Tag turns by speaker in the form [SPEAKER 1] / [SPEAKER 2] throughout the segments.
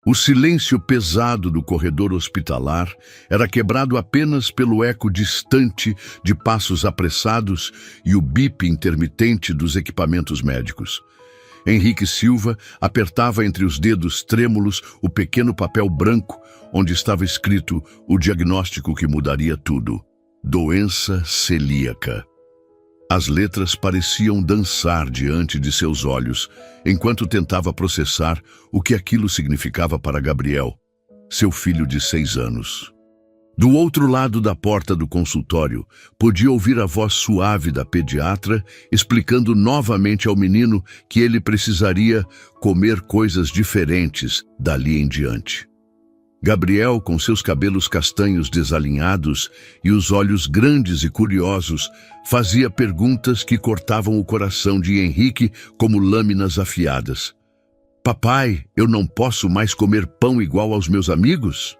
[SPEAKER 1] O silêncio pesado do corredor hospitalar era quebrado apenas pelo eco distante de passos apressados e o bip intermitente dos equipamentos médicos. Henrique Silva apertava entre os dedos trêmulos o pequeno papel branco onde estava escrito o diagnóstico que mudaria tudo: doença celíaca. As letras pareciam dançar diante de seus olhos, enquanto tentava processar o que aquilo significava para Gabriel, seu filho de 6 anos. Do outro lado da porta do consultório, podia ouvir a voz suave da pediatra explicando novamente ao menino que ele precisaria comer coisas diferentes dali em diante. Gabriel, com seus cabelos castanhos desalinhados e os olhos grandes e curiosos, fazia perguntas que cortavam o coração de Henrique como lâminas afiadas. Papai, eu não posso mais comer pão igual aos meus amigos?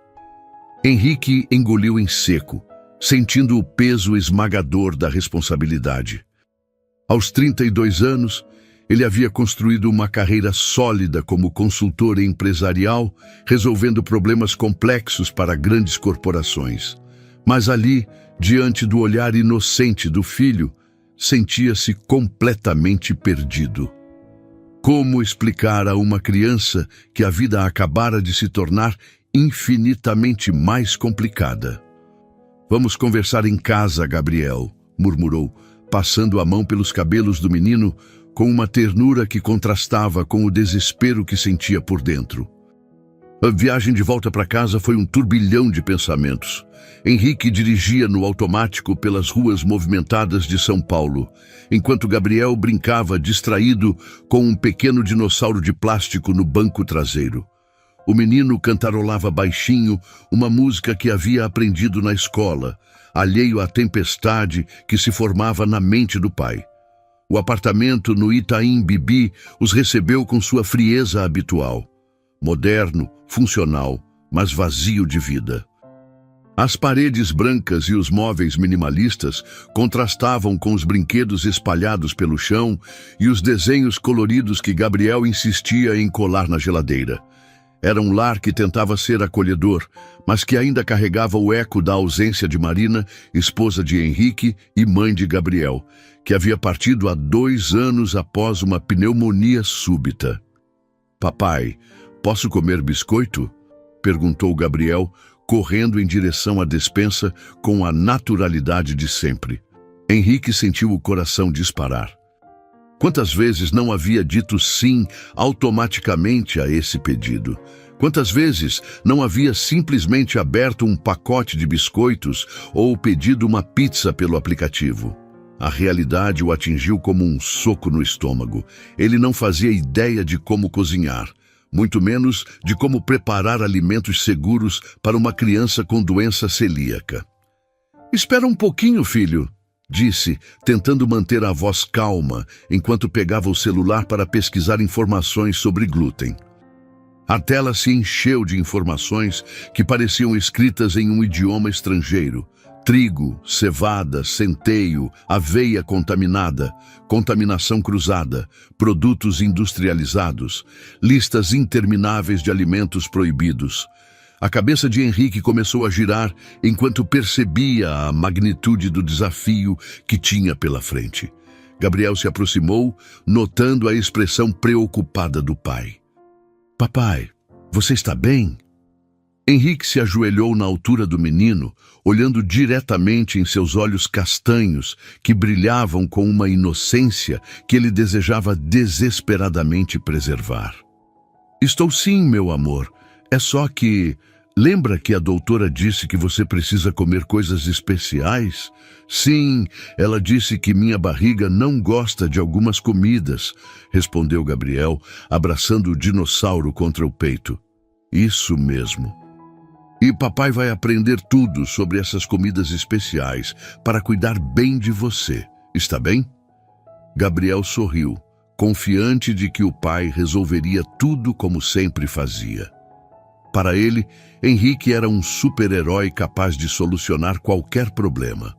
[SPEAKER 1] Henrique engoliu em seco, sentindo o peso esmagador da responsabilidade. Aos 32 anos, ele havia construído uma carreira sólida como consultor empresarial, resolvendo problemas complexos para grandes corporações. Mas ali, diante do olhar inocente do filho, sentia-se completamente perdido. Como explicar a uma criança que a vida acabara de se tornar infinitamente mais complicada? Vamos conversar em casa, Gabriel, murmurou, passando a mão pelos cabelos do menino com uma ternura que contrastava com o desespero que sentia por dentro. A viagem de volta para casa foi um turbilhão de pensamentos. Henrique dirigia no automático pelas ruas movimentadas de São Paulo, enquanto Gabriel brincava distraído com um pequeno dinossauro de plástico no banco traseiro. O menino cantarolava baixinho uma música que havia aprendido na escola, alheio à tempestade que se formava na mente do pai. O apartamento no Itaim Bibi os recebeu com sua frieza habitual. Moderno, funcional, mas vazio de vida. As paredes brancas e os móveis minimalistas contrastavam com os brinquedos espalhados pelo chão e os desenhos coloridos que Gabriel insistia em colar na geladeira. Era um lar que tentava ser acolhedor, mas que ainda carregava o eco da ausência de Marina, esposa de Henrique e mãe de Gabriel, que havia partido há 2 anos após uma pneumonia súbita. Papai, posso comer biscoito? Perguntou Gabriel, correndo em direção à despensa com a naturalidade de sempre. Henrique sentiu o coração disparar. Quantas vezes não havia dito sim automaticamente a esse pedido? Quantas vezes não havia simplesmente aberto um pacote de biscoitos ou pedido uma pizza pelo aplicativo? A realidade o atingiu como um soco no estômago. Ele não fazia ideia de como cozinhar, muito menos de como preparar alimentos seguros para uma criança com doença celíaca. Espera um pouquinho, filho, disse, tentando manter a voz calma, enquanto pegava o celular para pesquisar informações sobre glúten. A tela se encheu de informações que pareciam escritas em um idioma estrangeiro. Trigo, cevada, centeio, aveia contaminada, contaminação cruzada, produtos industrializados, listas intermináveis de alimentos proibidos. A cabeça de Henrique começou a girar enquanto percebia a magnitude do desafio que tinha pela frente. Gabriel se aproximou, notando a expressão preocupada do pai. Papai, você está bem? Henrique se ajoelhou na altura do menino, olhando diretamente em seus olhos castanhos, que brilhavam com uma inocência que ele desejava desesperadamente preservar. Estou sim, meu amor. É só que... Lembra que a doutora disse que você precisa comer coisas especiais? Sim, ela disse que minha barriga não gosta de algumas comidas, respondeu Gabriel, abraçando o dinossauro contra o peito. Isso mesmo. E papai vai aprender tudo sobre essas comidas especiais para cuidar bem de você, está bem? Gabriel sorriu, confiante de que o pai resolveria tudo como sempre fazia. Para ele, Henrique era um super-herói capaz de solucionar qualquer problema.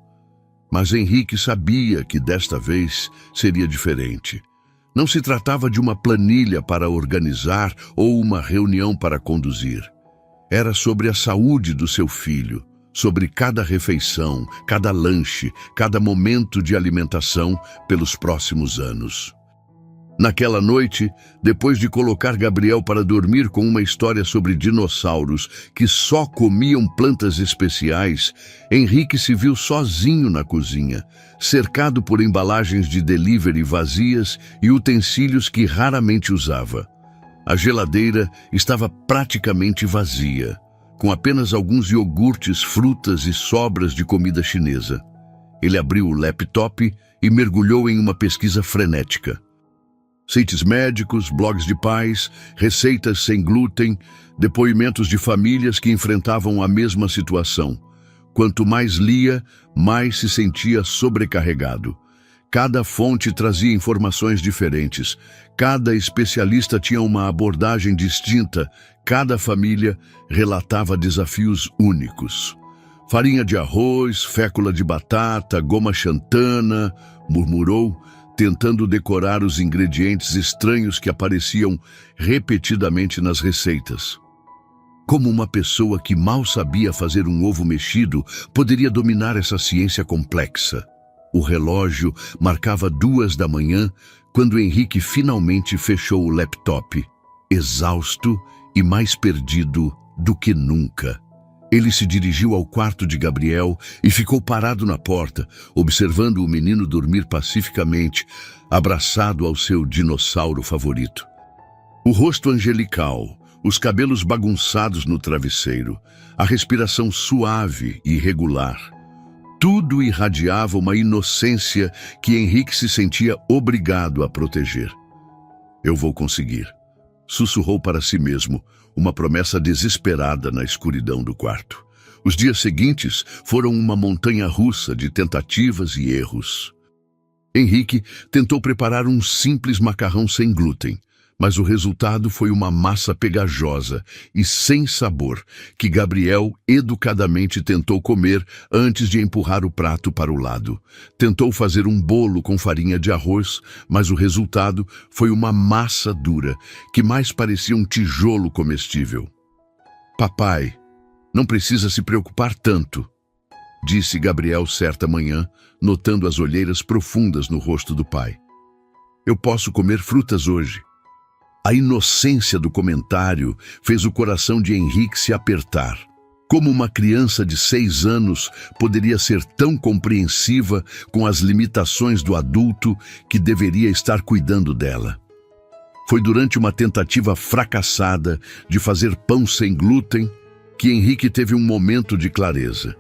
[SPEAKER 1] Mas Henrique sabia que desta vez seria diferente. Não se tratava de uma planilha para organizar ou uma reunião para conduzir. Era sobre a saúde do seu filho, sobre cada refeição, cada lanche, cada momento de alimentação pelos próximos anos. Naquela noite, depois de colocar Gabriel para dormir com uma história sobre dinossauros que só comiam plantas especiais, Henrique se viu sozinho na cozinha, cercado por embalagens de delivery vazias e utensílios que raramente usava. A geladeira estava praticamente vazia, com apenas alguns iogurtes, frutas e sobras de comida chinesa. Ele abriu o laptop e mergulhou em uma pesquisa frenética. Sites médicos, blogs de pais, receitas sem glúten, depoimentos de famílias que enfrentavam a mesma situação. Quanto mais lia, mais se sentia sobrecarregado. Cada fonte trazia informações diferentes. Cada especialista tinha uma abordagem distinta. Cada família relatava desafios únicos. Farinha de arroz, fécula de batata, goma xantana, murmurou, tentando decorar os ingredientes estranhos que apareciam repetidamente nas receitas. Como uma pessoa que mal sabia fazer um ovo mexido poderia dominar essa ciência complexa? O relógio marcava 2 da manhã quando Henrique finalmente fechou o laptop, exausto e mais perdido do que nunca. Ele se dirigiu ao quarto de Gabriel e ficou parado na porta, observando o menino dormir pacificamente, abraçado ao seu dinossauro favorito. O rosto angelical, os cabelos bagunçados no travesseiro, a respiração suave e regular. Tudo irradiava uma inocência que Henrique se sentia obrigado a proteger. "Eu vou conseguir", sussurrou para si mesmo, uma promessa desesperada na escuridão do quarto. Os dias seguintes foram uma montanha-russa de tentativas e erros. Henrique tentou preparar um simples macarrão sem glúten, mas o resultado foi uma massa pegajosa e sem sabor que Gabriel educadamente tentou comer antes de empurrar o prato para o lado. Tentou fazer um bolo com farinha de arroz, mas o resultado foi uma massa dura que mais parecia um tijolo comestível. "Papai, não precisa se preocupar tanto", disse Gabriel certa manhã, notando as olheiras profundas no rosto do pai. "Eu posso comer frutas hoje." A inocência do comentário fez o coração de Henrique se apertar. Como uma criança de 6 anos poderia ser tão compreensiva com as limitações do adulto que deveria estar cuidando dela? Foi durante uma tentativa fracassada de fazer pão sem glúten que Henrique teve um momento de clareza.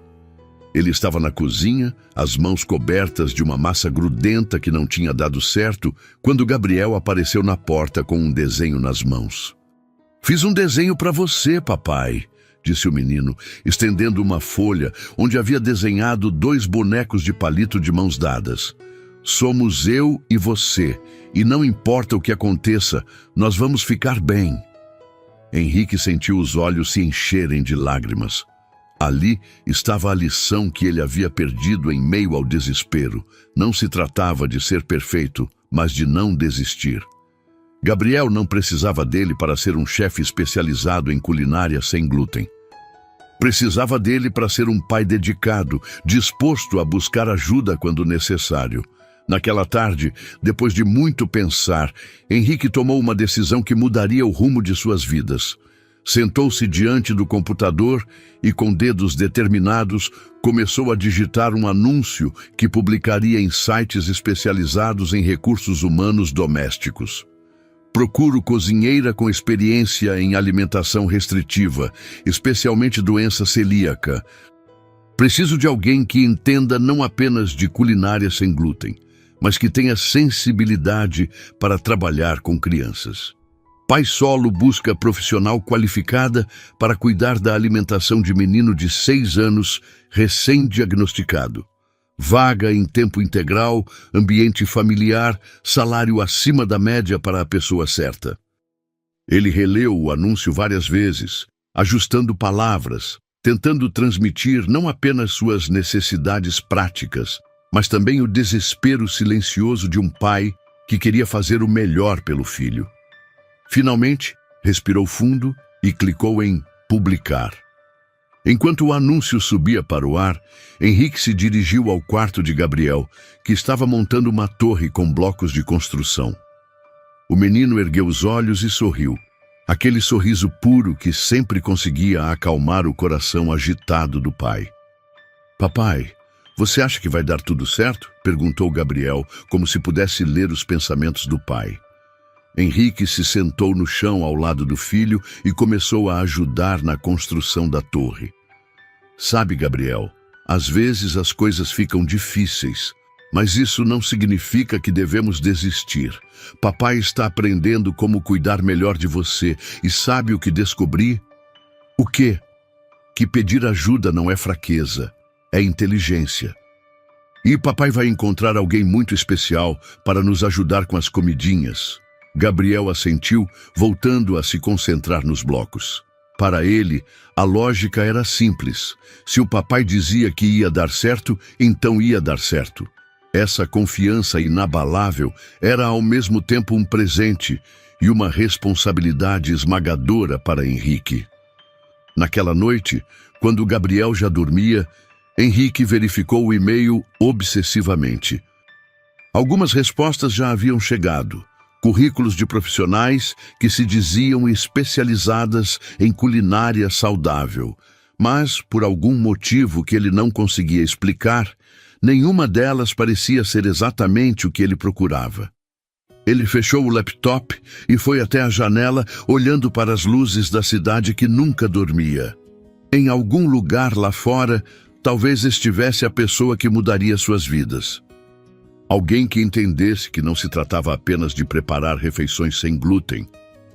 [SPEAKER 1] Ele estava na cozinha, as mãos cobertas de uma massa grudenta que não tinha dado certo, quando Gabriel apareceu na porta com um desenho nas mãos. "Fiz um desenho para você, papai", disse o menino, estendendo uma folha onde havia desenhado 2 bonecos de palito de mãos dadas. "Somos eu e você, e não importa o que aconteça, nós vamos ficar bem." Henrique sentiu os olhos se encherem de lágrimas. Ali estava a lição que ele havia perdido em meio ao desespero. Não se tratava de ser perfeito, mas de não desistir. Gabriel não precisava dele para ser um chefe especializado em culinária sem glúten. Precisava dele para ser um pai dedicado, disposto a buscar ajuda quando necessário. Naquela tarde, depois de muito pensar, Henrique tomou uma decisão que mudaria o rumo de suas vidas. Sentou-se diante do computador e, com dedos determinados, começou a digitar um anúncio que publicaria em sites especializados em recursos humanos domésticos. "Procuro cozinheira com experiência em alimentação restritiva, especialmente doença celíaca. Preciso de alguém que entenda não apenas de culinária sem glúten, mas que tenha sensibilidade para trabalhar com crianças. Pai solo busca profissional qualificada para cuidar da alimentação de menino de 6 anos recém-diagnosticado. Vaga em tempo integral, ambiente familiar, salário acima da média para a pessoa certa." Ele releu o anúncio várias vezes, ajustando palavras, tentando transmitir não apenas suas necessidades práticas, mas também o desespero silencioso de um pai que queria fazer o melhor pelo filho. Finalmente, respirou fundo e clicou em publicar. Enquanto o anúncio subia para o ar, Henrique se dirigiu ao quarto de Gabriel, que estava montando uma torre com blocos de construção. O menino ergueu os olhos e sorriu. Aquele sorriso puro que sempre conseguia acalmar o coração agitado do pai. Papai, você acha que vai dar tudo certo? Perguntou Gabriel, como se pudesse ler os pensamentos do pai. Henrique se sentou no chão ao lado do filho e começou a ajudar na construção da torre. Sabe, Gabriel, às vezes as coisas ficam difíceis, mas isso não significa que devemos desistir. Papai está aprendendo como cuidar melhor de você e sabe o que descobri? O quê? Que pedir ajuda não é fraqueza, é inteligência. E papai vai encontrar alguém muito especial para nos ajudar com as comidinhas. Gabriel assentiu, voltando a se concentrar nos blocos. Para ele, a lógica era simples. Se o papai dizia que ia dar certo, então ia dar certo. Essa confiança inabalável era ao mesmo tempo um presente e uma responsabilidade esmagadora para Henrique. Naquela noite, quando Gabriel já dormia, Henrique verificou o e-mail obsessivamente. Algumas respostas já haviam chegado. Currículos de profissionais que se diziam especializadas em culinária saudável, mas, por algum motivo que ele não conseguia explicar, nenhuma delas parecia ser exatamente o que ele procurava. Ele fechou o laptop e foi até a janela, olhando para as luzes da cidade que nunca dormia. Em algum lugar lá fora, talvez estivesse a pessoa que mudaria suas vidas. Alguém que entendesse que não se tratava apenas de preparar refeições sem glúten,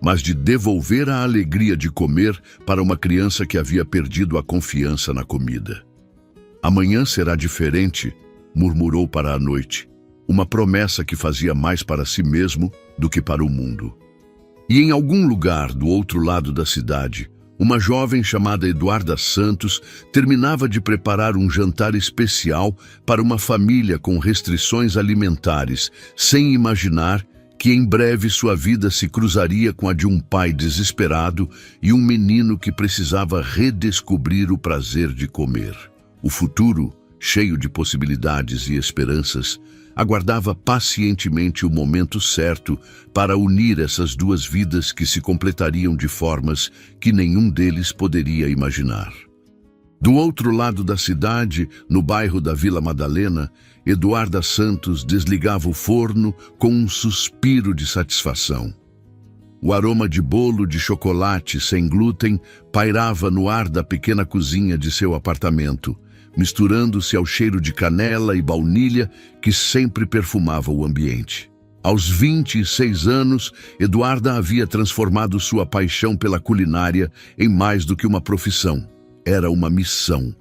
[SPEAKER 1] mas de devolver a alegria de comer para uma criança que havia perdido a confiança na comida. Amanhã será diferente, murmurou para a noite, uma promessa que fazia mais para si mesmo do que para o mundo. E em algum lugar do outro lado da cidade, uma jovem chamada Eduarda Santos terminava de preparar um jantar especial para uma família com restrições alimentares, sem imaginar que em breve sua vida se cruzaria com a de um pai desesperado e um menino que precisava redescobrir o prazer de comer. O futuro, cheio de possibilidades e esperanças, aguardava pacientemente o momento certo para unir essas duas vidas que se completariam de formas que nenhum deles poderia imaginar. Do outro lado da cidade, no bairro da Vila Madalena, Eduarda Santos desligava o forno com um suspiro de satisfação. O aroma de bolo de chocolate sem glúten pairava no ar da pequena cozinha de seu apartamento, misturando-se ao cheiro de canela e baunilha que sempre perfumava o ambiente. Aos 26 anos, Eduarda havia transformado sua paixão pela culinária em mais do que uma profissão. Era uma missão.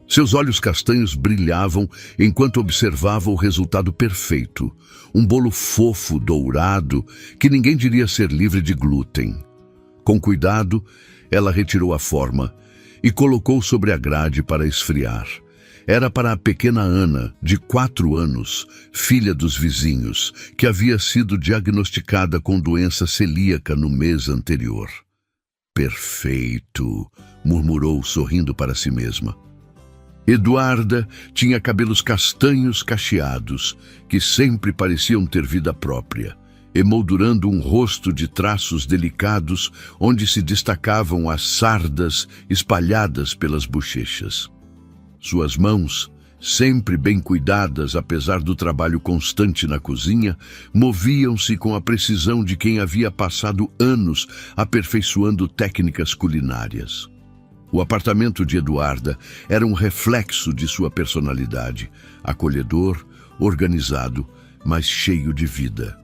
[SPEAKER 1] Seus olhos castanhos brilhavam enquanto observava o resultado perfeito. Um bolo fofo, dourado, que ninguém diria ser livre de glúten. Com cuidado, ela retirou a forma e colocou sobre a grade para esfriar. Era para a pequena Ana, de 4 anos, filha dos vizinhos, que havia sido diagnosticada com doença celíaca no mês anterior. Perfeito, murmurou sorrindo para si mesma. Eduarda tinha cabelos castanhos cacheados, que sempre pareciam ter vida própria, emoldurando um rosto de traços delicados onde se destacavam as sardas espalhadas pelas bochechas. Suas mãos, sempre bem cuidadas apesar do trabalho constante na cozinha, moviam-se com a precisão de quem havia passado anos aperfeiçoando técnicas culinárias. O apartamento de Eduarda era um reflexo de sua personalidade, acolhedor, organizado, mas cheio de vida.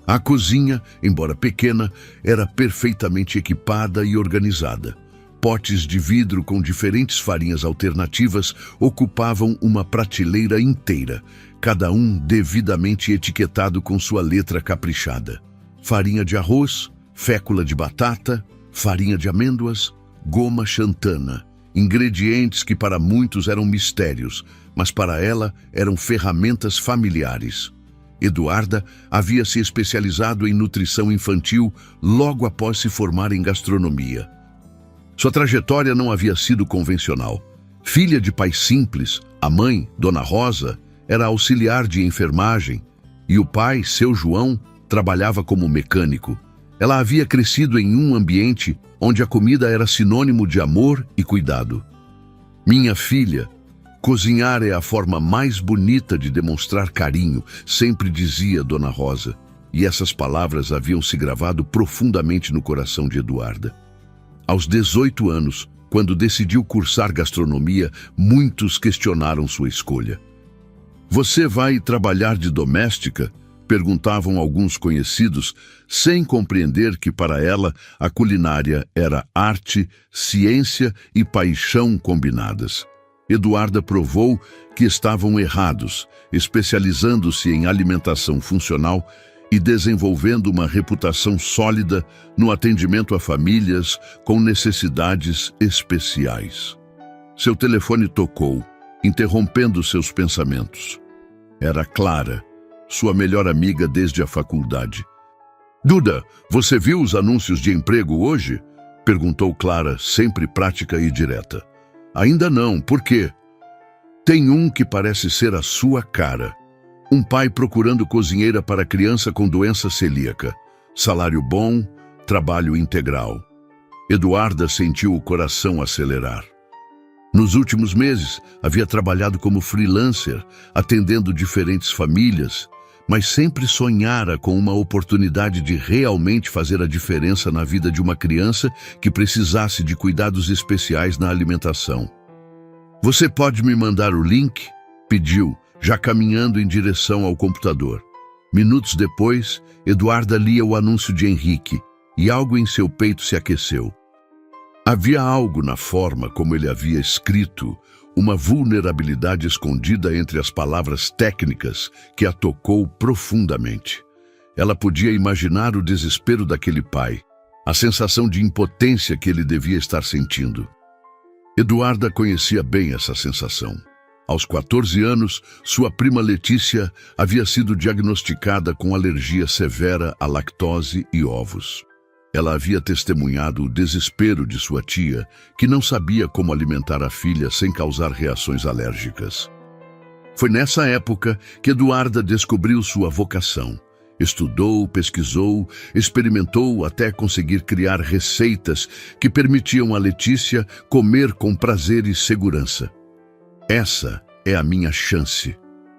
[SPEAKER 1] A cozinha, embora pequena, era perfeitamente equipada e organizada. Potes de vidro com diferentes farinhas alternativas ocupavam uma prateleira inteira, cada um devidamente etiquetado com sua letra caprichada. Farinha de arroz, fécula de batata, farinha de amêndoas, goma xantana, ingredientes que para muitos eram mistérios, mas para ela eram ferramentas familiares. Eduarda havia se especializado em nutrição infantil logo após se formar em gastronomia. Sua trajetória não havia sido convencional. Filha de pais simples, a mãe, Dona Rosa, era auxiliar de enfermagem e o pai, seu João, trabalhava como mecânico. Ela havia crescido em um ambiente onde a comida era sinônimo de amor e cuidado. Minha filha, cozinhar é a forma mais bonita de demonstrar carinho, sempre dizia Dona Rosa, e essas palavras haviam se gravado profundamente no coração de Eduarda. Aos 18 anos, quando decidiu cursar gastronomia, muitos questionaram sua escolha. "Você vai trabalhar de doméstica?" perguntavam alguns conhecidos, sem compreender que para ela a culinária era arte, ciência e paixão combinadas. Eduarda provou que estavam errados, especializando-se em alimentação funcional e desenvolvendo uma reputação sólida no atendimento a famílias com necessidades especiais. Seu telefone tocou, interrompendo seus pensamentos. Era Clara, sua melhor amiga desde a faculdade. "Duda, você viu os anúncios de emprego hoje?" perguntou Clara, sempre prática e direta. "Ainda não, por quê?" "Tem um que parece ser a sua cara. Um pai procurando cozinheira para criança com doença celíaca. Salário bom, trabalho integral." Eduarda sentiu o coração acelerar. Nos últimos meses, havia trabalhado como freelancer, atendendo diferentes famílias, mas sempre sonhara com uma oportunidade de realmente fazer a diferença na vida de uma criança que precisasse de cuidados especiais na alimentação. "Você pode me mandar o link?" pediu, já caminhando em direção ao computador. Minutos depois, Eduarda lia o anúncio de Henrique e algo em seu peito se aqueceu. Havia algo na forma como ele havia escrito, uma vulnerabilidade escondida entre as palavras técnicas que a tocou profundamente. Ela podia imaginar o desespero daquele pai, a sensação de impotência que ele devia estar sentindo. Eduarda conhecia bem essa sensação. Aos 14 anos, sua prima Letícia havia sido diagnosticada com alergia severa à lactose e ovos. Ela havia testemunhado o desespero de sua tia, que não sabia como alimentar a filha sem causar reações alérgicas. Foi nessa época que Eduarda descobriu sua vocação. Estudou, pesquisou, experimentou até conseguir criar receitas que permitiam a Letícia comer com prazer e segurança. "Essa é a minha chance",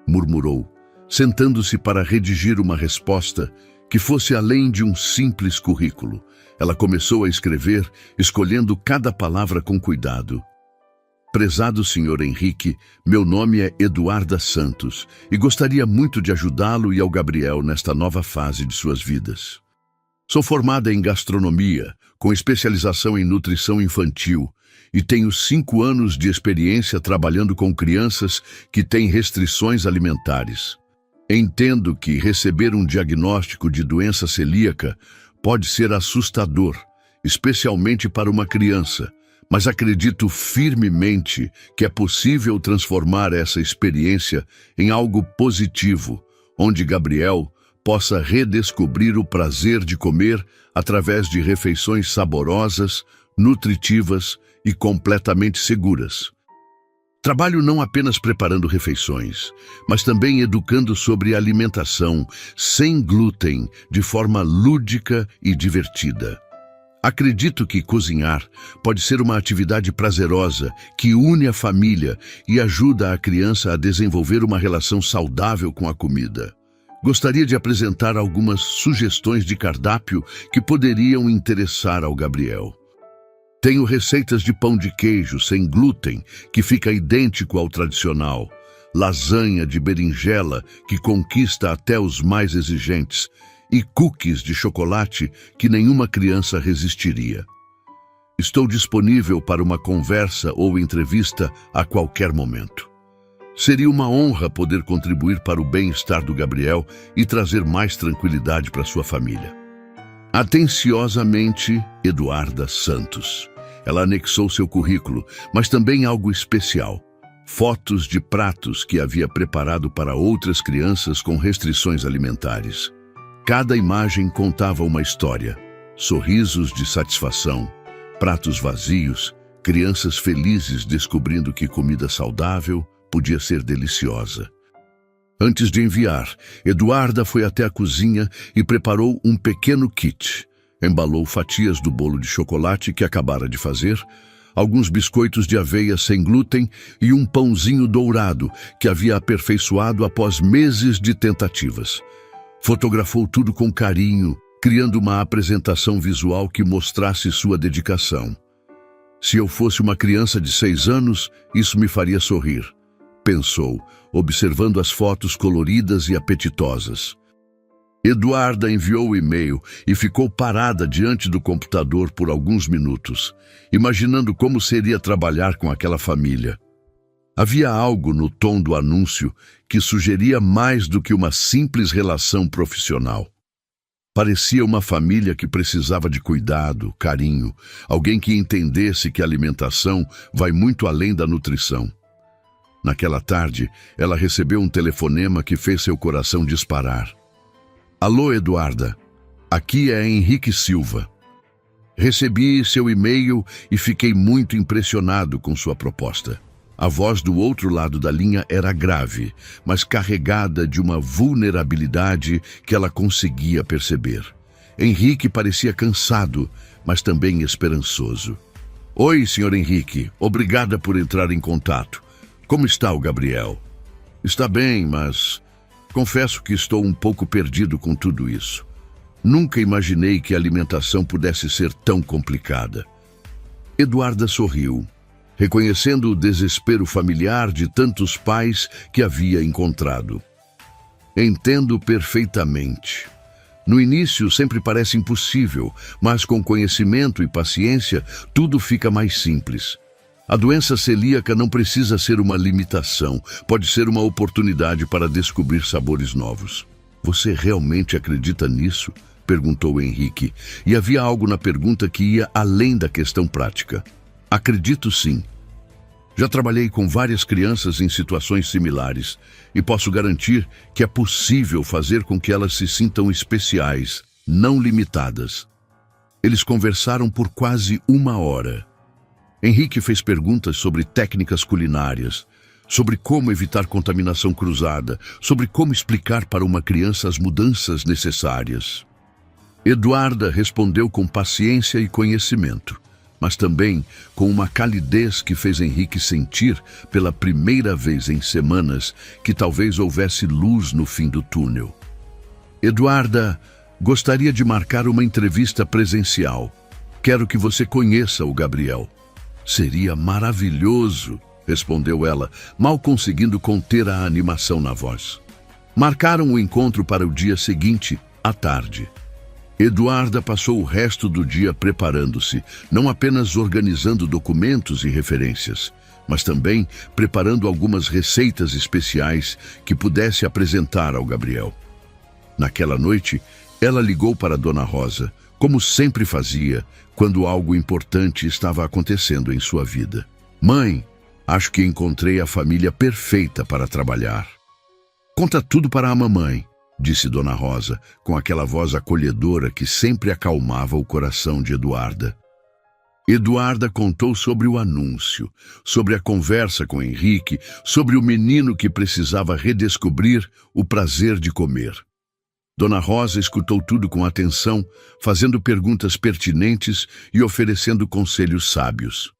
[SPEAKER 1] murmurou, sentando-se para redigir uma resposta que fosse além de um simples currículo. Ela começou a escrever, escolhendo cada palavra com cuidado. "Prezado Sr. Henrique, meu nome é Eduarda Santos e gostaria muito de ajudá-lo e ao Gabriel nesta nova fase de suas vidas. Sou formada em gastronomia, com especialização em nutrição infantil, e tenho 5 anos de experiência trabalhando com crianças que têm restrições alimentares. Entendo que receber um diagnóstico de doença celíaca pode ser assustador, especialmente para uma criança, mas acredito firmemente que é possível transformar essa experiência em algo positivo, onde Gabriel possa redescobrir o prazer de comer através de refeições saborosas, nutritivas e completamente seguras. Trabalho não apenas preparando refeições, mas também educando sobre alimentação sem glúten, de forma lúdica e divertida. Acredito que cozinhar pode ser uma atividade prazerosa que une a família e ajuda a criança a desenvolver uma relação saudável com a comida. Gostaria de apresentar algumas sugestões de cardápio que poderiam interessar ao Gabriel. Tenho receitas de pão de queijo sem glúten, que fica idêntico ao tradicional. Lasanha de berinjela, que conquista até os mais exigentes. E cookies de chocolate, que nenhuma criança resistiria. Estou disponível para uma conversa ou entrevista a qualquer momento. Seria uma honra poder contribuir para o bem-estar do Gabriel e trazer mais tranquilidade para sua família. Atenciosamente, Eduarda Santos. Ela anexou seu currículo, mas também algo especial. fotos de pratos que havia preparado para outras crianças com restrições alimentares. Cada imagem contava uma história: sorrisos de satisfação, pratos vazios, crianças felizes descobrindo que comida saudável podia ser deliciosa. Antes de enviar, Eduarda foi até a cozinha e preparou um pequeno kit. Embalou fatias do bolo de chocolate que acabara de fazer, alguns biscoitos de aveia sem glúten e um pãozinho dourado que havia aperfeiçoado após meses de tentativas. Fotografou tudo com carinho, criando uma apresentação visual que mostrasse sua dedicação. Se eu fosse uma criança de 6 anos, isso me faria sorrir, pensou, observando as fotos coloridas e apetitosas. Eduarda enviou o e-mail e ficou parada diante do computador por alguns minutos, imaginando como seria trabalhar com aquela família. Havia algo no tom do anúncio que sugeria mais do que uma simples relação profissional. Parecia uma família que precisava de cuidado, carinho, alguém que entendesse que a alimentação vai muito além da nutrição. Naquela tarde, ela recebeu um telefonema que fez seu coração disparar. Alô, Eduarda. Aqui é Henrique Silva. Recebi seu e-mail e fiquei muito impressionado com sua proposta. A voz do outro lado da linha era grave, mas carregada de uma vulnerabilidade que ela conseguia perceber. Henrique parecia cansado, mas também esperançoso. Oi, Sr. Henrique. Obrigada por entrar em contato. Como está o Gabriel? Está bem, mas confesso que estou um pouco perdido com tudo isso. Nunca imaginei que a alimentação pudesse ser tão complicada. Eduarda sorriu, reconhecendo o desespero familiar de tantos pais que havia encontrado. Entendo perfeitamente. No início sempre parece impossível, mas com conhecimento e paciência tudo fica mais simples. A doença celíaca não precisa ser uma limitação, pode ser uma oportunidade para descobrir sabores novos. Você realmente acredita nisso? Perguntou Henrique, e havia algo na pergunta que ia além da questão prática. Acredito sim. Já trabalhei com várias crianças em situações similares e posso garantir que é possível fazer com que elas se sintam especiais, não limitadas. Eles conversaram por quase 1 hora. Henrique fez perguntas sobre técnicas culinárias, sobre como evitar contaminação cruzada, sobre como explicar para uma criança as mudanças necessárias. Eduarda respondeu com paciência e conhecimento, mas também com uma calidez que fez Henrique sentir, pela primeira vez em semanas, que talvez houvesse luz no fim do túnel. Eduarda, gostaria de marcar uma entrevista presencial. Quero que você conheça o Gabriel. Seria maravilhoso, respondeu ela, mal conseguindo conter a animação na voz. Marcaram o encontro para o dia seguinte, à tarde. Eduarda passou o resto do dia preparando-se, não apenas organizando documentos e referências, mas também preparando algumas receitas especiais que pudesse apresentar ao Gabriel. Naquela noite, ela ligou para Dona Rosa, como sempre fazia, quando algo importante estava acontecendo em sua vida. Mãe, acho que encontrei a família perfeita para trabalhar. Conta tudo para a mamãe, disse Dona Rosa, com aquela voz acolhedora que sempre acalmava o coração de Eduarda. Eduarda contou sobre o anúncio, sobre a conversa com Henrique, sobre o menino que precisava redescobrir o prazer de comer. Dona Rosa escutou tudo com atenção, fazendo perguntas pertinentes e oferecendo conselhos sábios.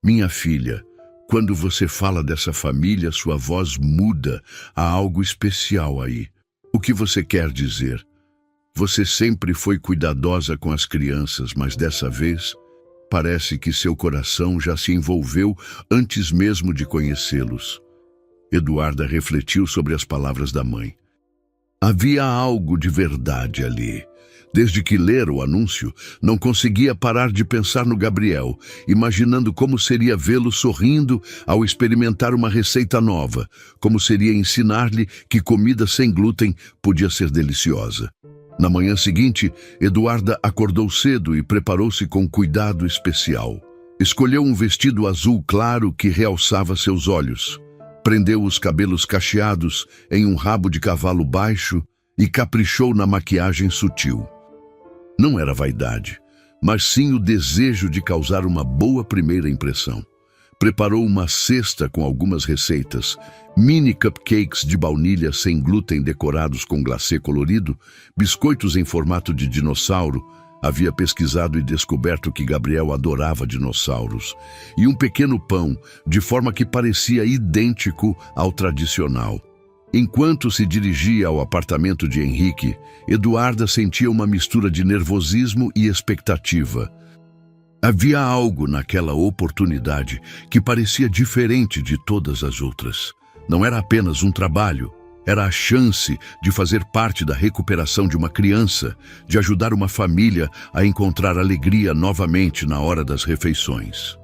[SPEAKER 1] Minha filha, quando você fala dessa família, sua voz muda, há algo especial aí. O que você quer dizer? Você sempre foi cuidadosa com as crianças, mas dessa vez, parece que seu coração já se envolveu antes mesmo de conhecê-los. Eduarda refletiu sobre as palavras da mãe. Havia algo de verdade ali. Desde que lera o anúncio, não conseguia parar de pensar no Gabriel, imaginando como seria vê-lo sorrindo ao experimentar uma receita nova, como seria ensinar-lhe que comida sem glúten podia ser deliciosa. Na manhã seguinte, Eduarda acordou cedo e preparou-se com cuidado especial. Escolheu um vestido azul claro que realçava seus olhos. Prendeu os cabelos cacheados em um rabo de cavalo baixo e caprichou na maquiagem sutil. Não era vaidade, mas sim o desejo de causar uma boa primeira impressão. Preparou uma cesta com algumas receitas, mini cupcakes de baunilha sem glúten decorados com glacê colorido, biscoitos em formato de dinossauro, havia pesquisado e descoberto que Gabriel adorava dinossauros, e um pequeno pão, de forma que parecia idêntico ao tradicional. Enquanto se dirigia ao apartamento de Henrique, Eduarda sentia uma mistura de nervosismo e expectativa. Havia algo naquela oportunidade que parecia diferente de todas as outras. Não era apenas um trabalho, era a chance de fazer parte da recuperação de uma criança, de ajudar uma família a encontrar alegria novamente na hora das refeições.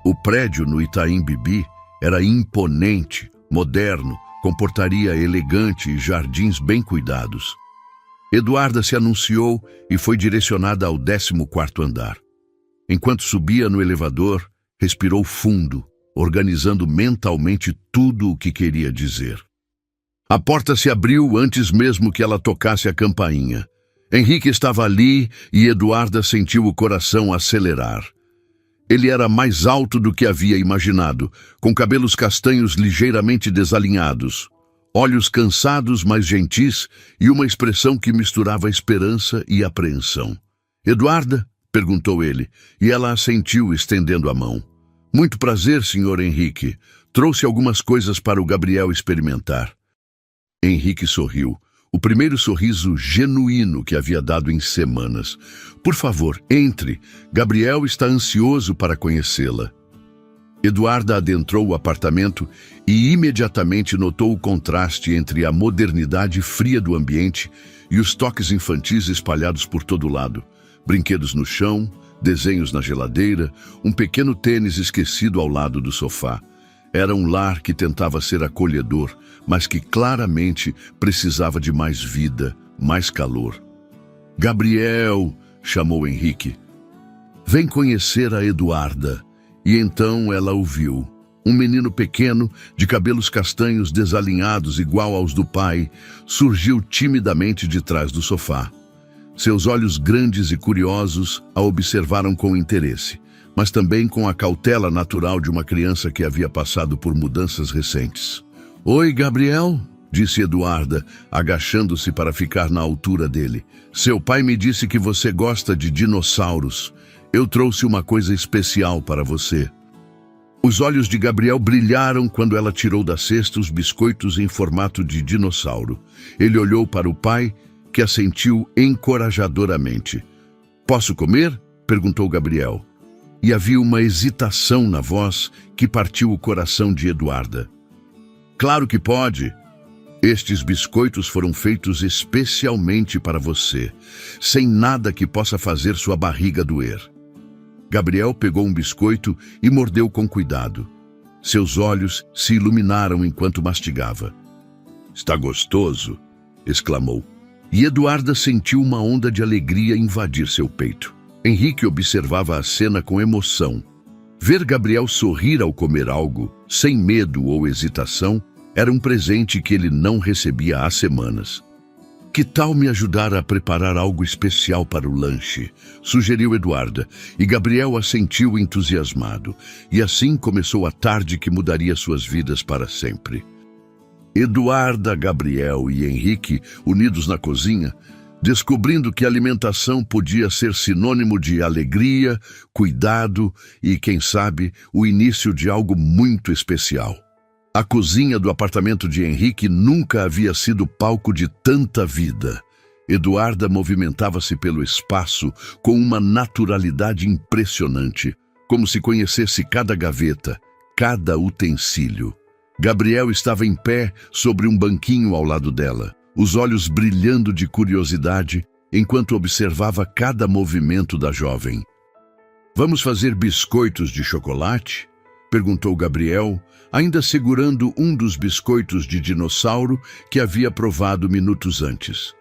[SPEAKER 1] O prédio no Itaim Bibi era imponente, moderno, com portaria elegante e jardins bem cuidados. Eduarda se anunciou e foi direcionada ao 14º andar. Enquanto subia no elevador, respirou fundo, organizando mentalmente tudo o que queria dizer. A porta se abriu antes mesmo que ela tocasse a campainha. Henrique estava ali e Eduarda sentiu o coração acelerar. Ele era mais alto do que havia imaginado, com cabelos castanhos ligeiramente desalinhados, olhos cansados, mas gentis, e uma expressão que misturava esperança e apreensão. "Eduarda?", perguntou ele, e ela assentiu, estendendo a mão. "Muito prazer, Sr. Henrique. Trouxe algumas coisas para o Gabriel experimentar." Henrique sorriu, o primeiro sorriso genuíno que havia dado em semanas. "Por favor, entre. Gabriel está ansioso para conhecê-la." Eduarda adentrou o apartamento e imediatamente notou o contraste entre a modernidade fria do ambiente e os toques infantis espalhados por todo lado. Brinquedos no chão, desenhos na geladeira, um pequeno tênis esquecido ao lado do sofá. Era um lar que tentava ser acolhedor, mas que claramente precisava de mais vida, mais calor. "Gabriel", chamou Henrique. "Vem conhecer a Eduarda." E então ela o viu. Um menino pequeno, de cabelos castanhos desalinhados igual aos do pai, surgiu timidamente de trás do sofá. Seus olhos grandes e curiosos a observaram com interesse, mas também com a cautela natural de uma criança que havia passado por mudanças recentes. "Oi, Gabriel", disse Eduarda, agachando-se para ficar na altura dele. "Seu pai me disse que você gosta de dinossauros. Eu trouxe uma coisa especial para você." Os olhos de Gabriel brilharam quando ela tirou da cesta os biscoitos em formato de dinossauro. Ele olhou para o pai, que assentiu encorajadoramente. "Posso comer?", perguntou Gabriel. E havia uma hesitação na voz que partiu o coração de Eduarda. "Claro que pode. Estes biscoitos foram feitos especialmente para você, sem nada que possa fazer sua barriga doer." Gabriel pegou um biscoito e mordeu com cuidado. Seus olhos se iluminaram enquanto mastigava. "Está gostoso", exclamou. E Eduarda sentiu uma onda de alegria invadir seu peito. Henrique observava a cena com emoção. Ver Gabriel sorrir ao comer algo, sem medo ou hesitação, era um presente que ele não recebia há semanas. "Que tal me ajudar a preparar algo especial para o lanche?", sugeriu Eduarda, e Gabriel assentiu entusiasmado. E assim começou a tarde que mudaria suas vidas para sempre. Eduarda, Gabriel e Henrique, unidos na cozinha, descobrindo que a alimentação podia ser sinônimo de alegria, cuidado e, quem sabe, o início de algo muito especial. A cozinha do apartamento de Henrique nunca havia sido palco de tanta vida. Eduarda movimentava-se pelo espaço com uma naturalidade impressionante, como se conhecesse cada gaveta, cada utensílio. Gabriel estava em pé sobre um banquinho ao lado dela, os olhos brilhando de curiosidade, enquanto observava cada movimento da jovem. "Vamos fazer biscoitos de chocolate?", perguntou Gabriel, ainda segurando um dos biscoitos de dinossauro que havia provado minutos antes.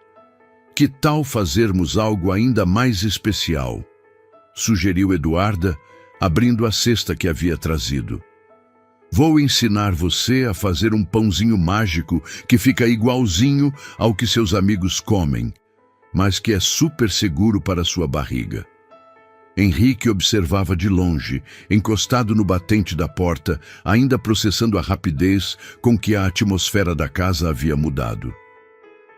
[SPEAKER 1] "Que tal fazermos algo ainda mais especial?", sugeriu Eduarda, abrindo a cesta que havia trazido. Vou ensinar você a fazer um pãozinho mágico que fica igualzinho ao que seus amigos comem, mas que é super seguro para sua barriga. Henrique observava de longe, encostado no batente da porta, ainda processando a rapidez com que a atmosfera da casa havia mudado.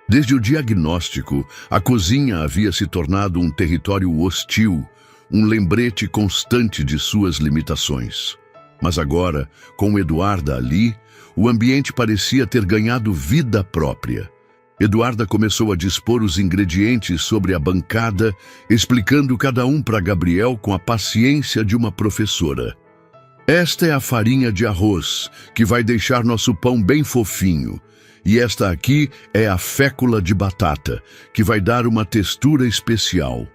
[SPEAKER 1] Desde o diagnóstico, a cozinha havia se tornado um território hostil, um lembrete constante de suas limitações. Mas agora, com Eduarda ali, o ambiente parecia ter ganhado vida própria. Eduarda começou a dispor os ingredientes sobre a bancada, explicando cada um para Gabriel com a paciência de uma professora. Esta é a farinha de arroz, que vai deixar nosso pão bem fofinho. E esta aqui é a fécula de batata, que vai dar uma textura especial.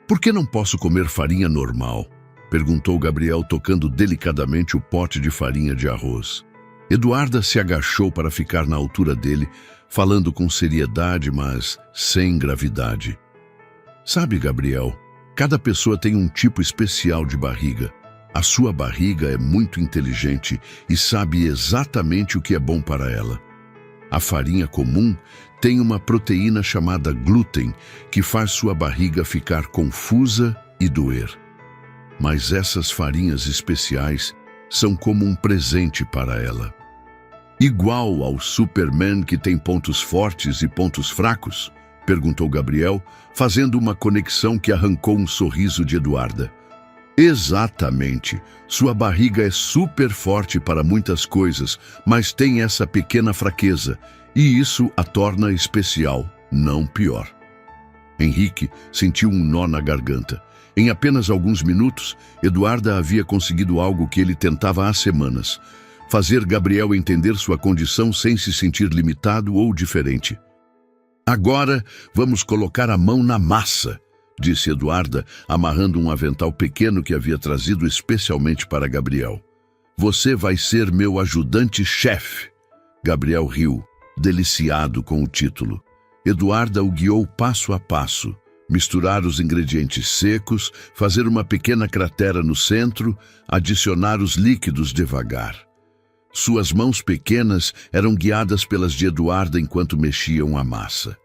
[SPEAKER 1] Por que não posso comer farinha normal? Perguntou Gabriel, tocando delicadamente o pote de farinha de arroz. Eduarda se agachou para ficar na altura dele, falando com seriedade, mas sem gravidade. Sabe, Gabriel, cada pessoa tem um tipo especial de barriga. A sua barriga é muito inteligente e sabe exatamente o que é bom para ela. A farinha comum tem uma proteína chamada glúten, que faz sua barriga ficar confusa e doer. Mas essas farinhas especiais são como um presente para ela. Igual ao Superman que tem pontos fortes e pontos fracos? Perguntou Gabriel, fazendo uma conexão que arrancou um sorriso de Eduarda. Exatamente. Sua barriga é super forte para muitas coisas, mas tem essa pequena fraqueza, e isso a torna especial, não pior. Henrique sentiu um nó na garganta. Em apenas alguns minutos, Eduarda havia conseguido algo que ele tentava há semanas: fazer Gabriel entender sua condição sem se sentir limitado ou diferente. Agora vamos colocar a mão na massa, disse Eduarda, amarrando um avental pequeno que havia trazido especialmente para Gabriel. Você vai ser meu ajudante-chefe. Gabriel riu, deliciado com o título. Eduarda o guiou passo a passo. Misturar os ingredientes secos, fazer uma pequena cratera no centro, adicionar os líquidos devagar. Suas mãos pequenas eram guiadas pelas de Eduarda enquanto mexiam a massa.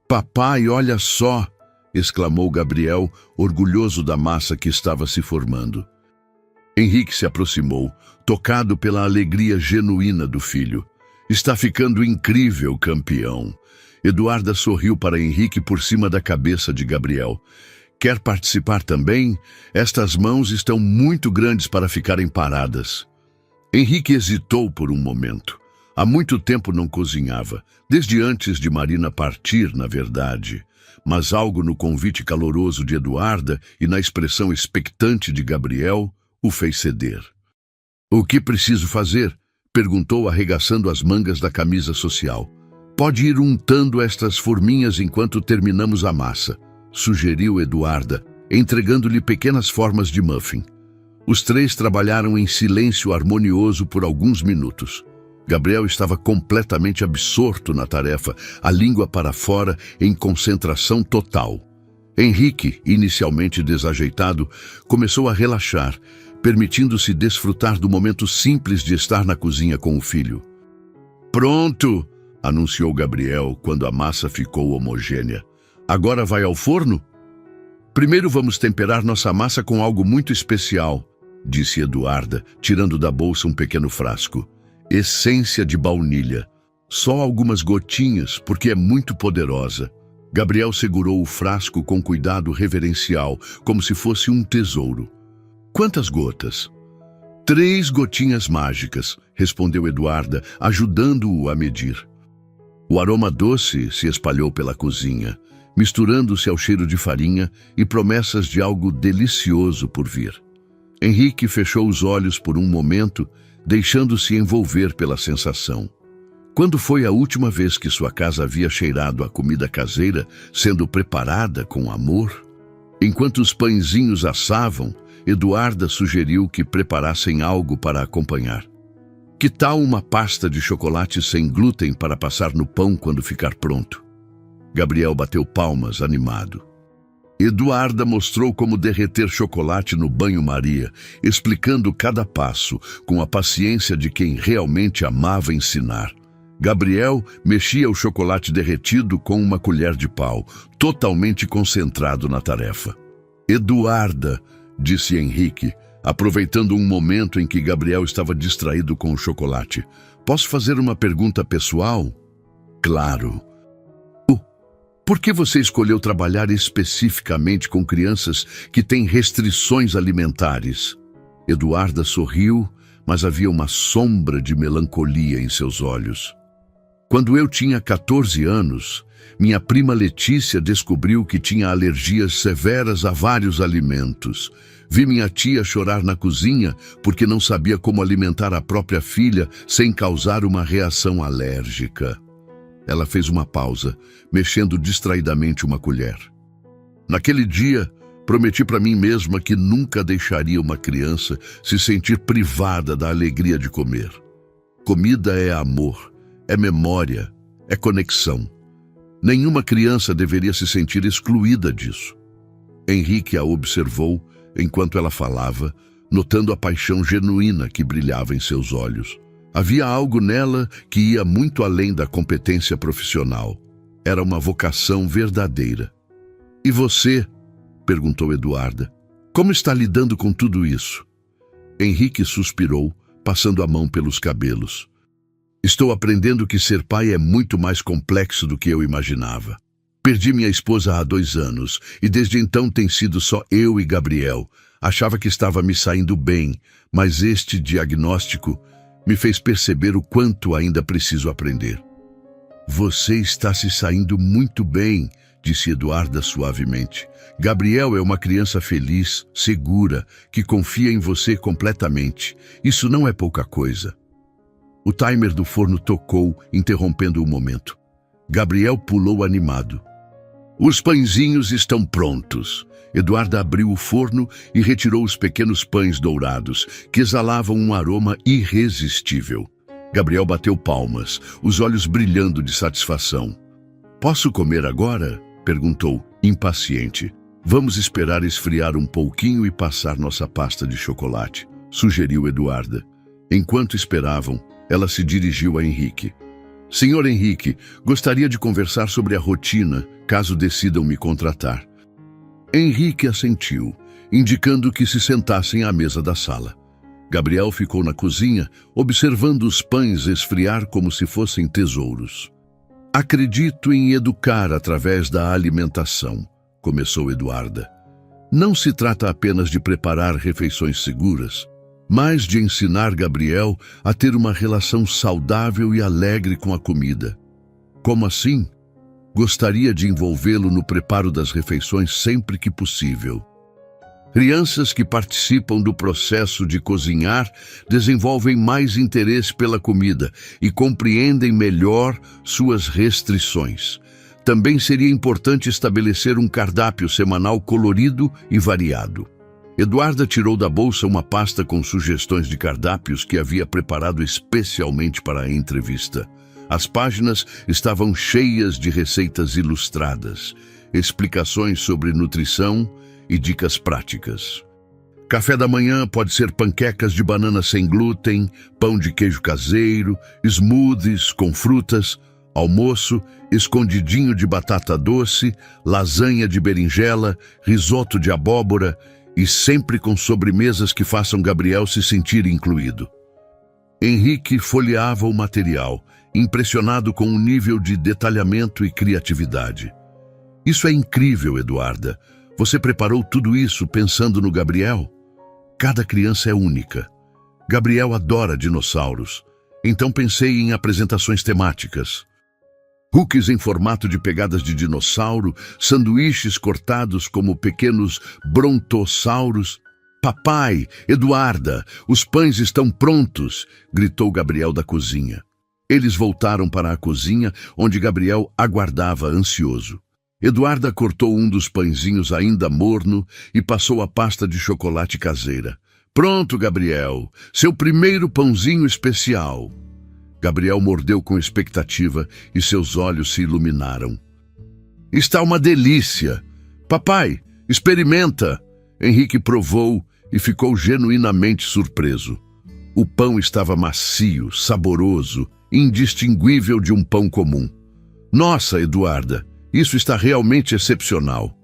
[SPEAKER 1] Papai, olha só! Exclamou Gabriel, orgulhoso da massa que estava se formando. Henrique se aproximou, tocado pela alegria genuína do filho. Está ficando incrível, campeão. Eduarda sorriu para Henrique por cima da cabeça de Gabriel. Quer participar também? Estas mãos estão muito grandes para ficarem paradas. Henrique hesitou por um momento. Há muito tempo não cozinhava, desde antes de Marina partir, na verdade. Mas algo no convite caloroso de Eduarda e na expressão expectante de Gabriel o fez ceder. O que preciso fazer? Perguntou, arregaçando as mangas da camisa social. Pode ir untando estas forminhas enquanto terminamos a massa, sugeriu Eduarda, entregando-lhe pequenas formas de muffin. Os três trabalharam em silêncio harmonioso por alguns minutos. Gabriel estava completamente absorto na tarefa, a língua para fora, em concentração total. Henrique, inicialmente desajeitado, começou a relaxar, permitindo-se desfrutar do momento simples de estar na cozinha com o filho. Pronto! Anunciou Gabriel quando a massa ficou homogênea. Agora vai ao forno? Primeiro vamos temperar nossa massa com algo muito especial, disse Eduarda, tirando da bolsa um pequeno frasco. Essência de baunilha. Só algumas gotinhas, porque é muito poderosa. Gabriel segurou o frasco com cuidado reverencial, como se fosse um tesouro. Quantas gotas? 3 gotinhas mágicas, respondeu Eduarda, ajudando-o a medir. O aroma doce se espalhou pela cozinha, misturando-se ao cheiro de farinha e promessas de algo delicioso por vir. Henrique fechou os olhos por um momento, deixando-se envolver pela sensação. Quando foi a última vez que sua casa havia cheirado a comida caseira sendo preparada com amor? Enquanto os pãezinhos assavam, Eduarda sugeriu que preparassem algo para acompanhar. Que tal uma pasta de chocolate sem glúten para passar no pão quando ficar pronto? Gabriel bateu palmas, animado. Eduarda mostrou como derreter chocolate no banho-maria, explicando cada passo com a paciência de quem realmente amava ensinar. Gabriel mexia o chocolate derretido com uma colher de pau, totalmente concentrado na tarefa. Eduarda, disse Henrique, aproveitando um momento em que Gabriel estava distraído com o chocolate. Posso fazer uma pergunta pessoal? Claro. Por que você escolheu trabalhar especificamente com crianças que têm restrições alimentares? Eduarda sorriu, mas havia uma sombra de melancolia em seus olhos. Quando eu tinha 14 anos, minha prima Letícia descobriu que tinha alergias severas a vários alimentos. Vi minha tia chorar na cozinha porque não sabia como alimentar a própria filha sem causar uma reação alérgica. Ela fez uma pausa, mexendo distraidamente uma colher. Naquele dia, prometi para mim mesma que nunca deixaria uma criança se sentir privada da alegria de comer. Comida é amor, é memória, é conexão. Nenhuma criança deveria se sentir excluída disso. Henrique a observou enquanto ela falava, notando a paixão genuína que brilhava em seus olhos. Havia algo nela que ia muito além da competência profissional. Era uma vocação verdadeira. E você? Perguntou Eduarda. Como está lidando com tudo isso? Henrique suspirou, passando a mão pelos cabelos. Estou aprendendo que ser pai é muito mais complexo do que eu imaginava. Perdi minha esposa há 2 anos e desde então tem sido só eu e Gabriel. Achava que estava me saindo bem, mas este diagnóstico me fez perceber o quanto ainda preciso aprender. Você está se saindo muito bem, disse Eduarda suavemente. Gabriel é uma criança feliz, segura, que confia em você completamente. Isso não é pouca coisa. O timer do forno tocou, interrompendo o momento. Gabriel pulou animado. Os pãezinhos estão prontos. Eduarda abriu o forno e retirou os pequenos pães dourados, que exalavam um aroma irresistível. Gabriel bateu palmas, os olhos brilhando de satisfação. Posso comer agora? Perguntou, impaciente. Vamos esperar esfriar um pouquinho e passar nossa pasta de chocolate, sugeriu Eduarda. Enquanto esperavam, ela se dirigiu a Henrique. Senhor Henrique, gostaria de conversar sobre a rotina, caso decidam me contratar. Henrique assentiu, indicando que se sentassem à mesa da sala. Gabriel ficou na cozinha, observando os pães esfriar como se fossem tesouros. Acredito em educar através da alimentação, começou Eduarda. Não se trata apenas de preparar refeições seguras, mas de ensinar Gabriel a ter uma relação saudável e alegre com a comida. Como assim? Gostaria de envolvê-lo no preparo das refeições sempre que possível. Crianças que participam do processo de cozinhar desenvolvem mais interesse pela comida e compreendem melhor suas restrições. Também seria importante estabelecer um cardápio semanal colorido e variado. Eduarda tirou da bolsa uma pasta com sugestões de cardápios que havia preparado especialmente para a entrevista. As páginas estavam cheias de receitas ilustradas, explicações sobre nutrição e dicas práticas. Café da manhã pode ser panquecas de banana sem glúten, pão de queijo caseiro, smoothies com frutas, almoço, escondidinho de batata doce, lasanha de berinjela, risoto de abóbora e sempre com sobremesas que façam Gabriel se sentir incluído. Henrique folheava o material, impressionado com o nível de detalhamento e criatividade. Isso é incrível, Eduarda. Você preparou tudo isso pensando no Gabriel? Cada criança é única. Gabriel adora dinossauros, então pensei em apresentações temáticas. Cookies em formato de pegadas de dinossauro, sanduíches cortados como pequenos brontossauros. Papai, Eduarda, os pães estão prontos, gritou Gabriel da cozinha. Eles voltaram para a cozinha, onde Gabriel aguardava ansioso. Eduarda cortou um dos pãezinhos ainda morno e passou a pasta de chocolate caseira. Pronto, Gabriel, seu primeiro pãozinho especial. Gabriel mordeu com expectativa e seus olhos se iluminaram. Está uma delícia. Papai, Experimenta! Henrique provou e ficou genuinamente surpreso. O pão estava macio, saboroso, indistinguível de um pão comum. Nossa, Eduarda, isso está realmente excepcional.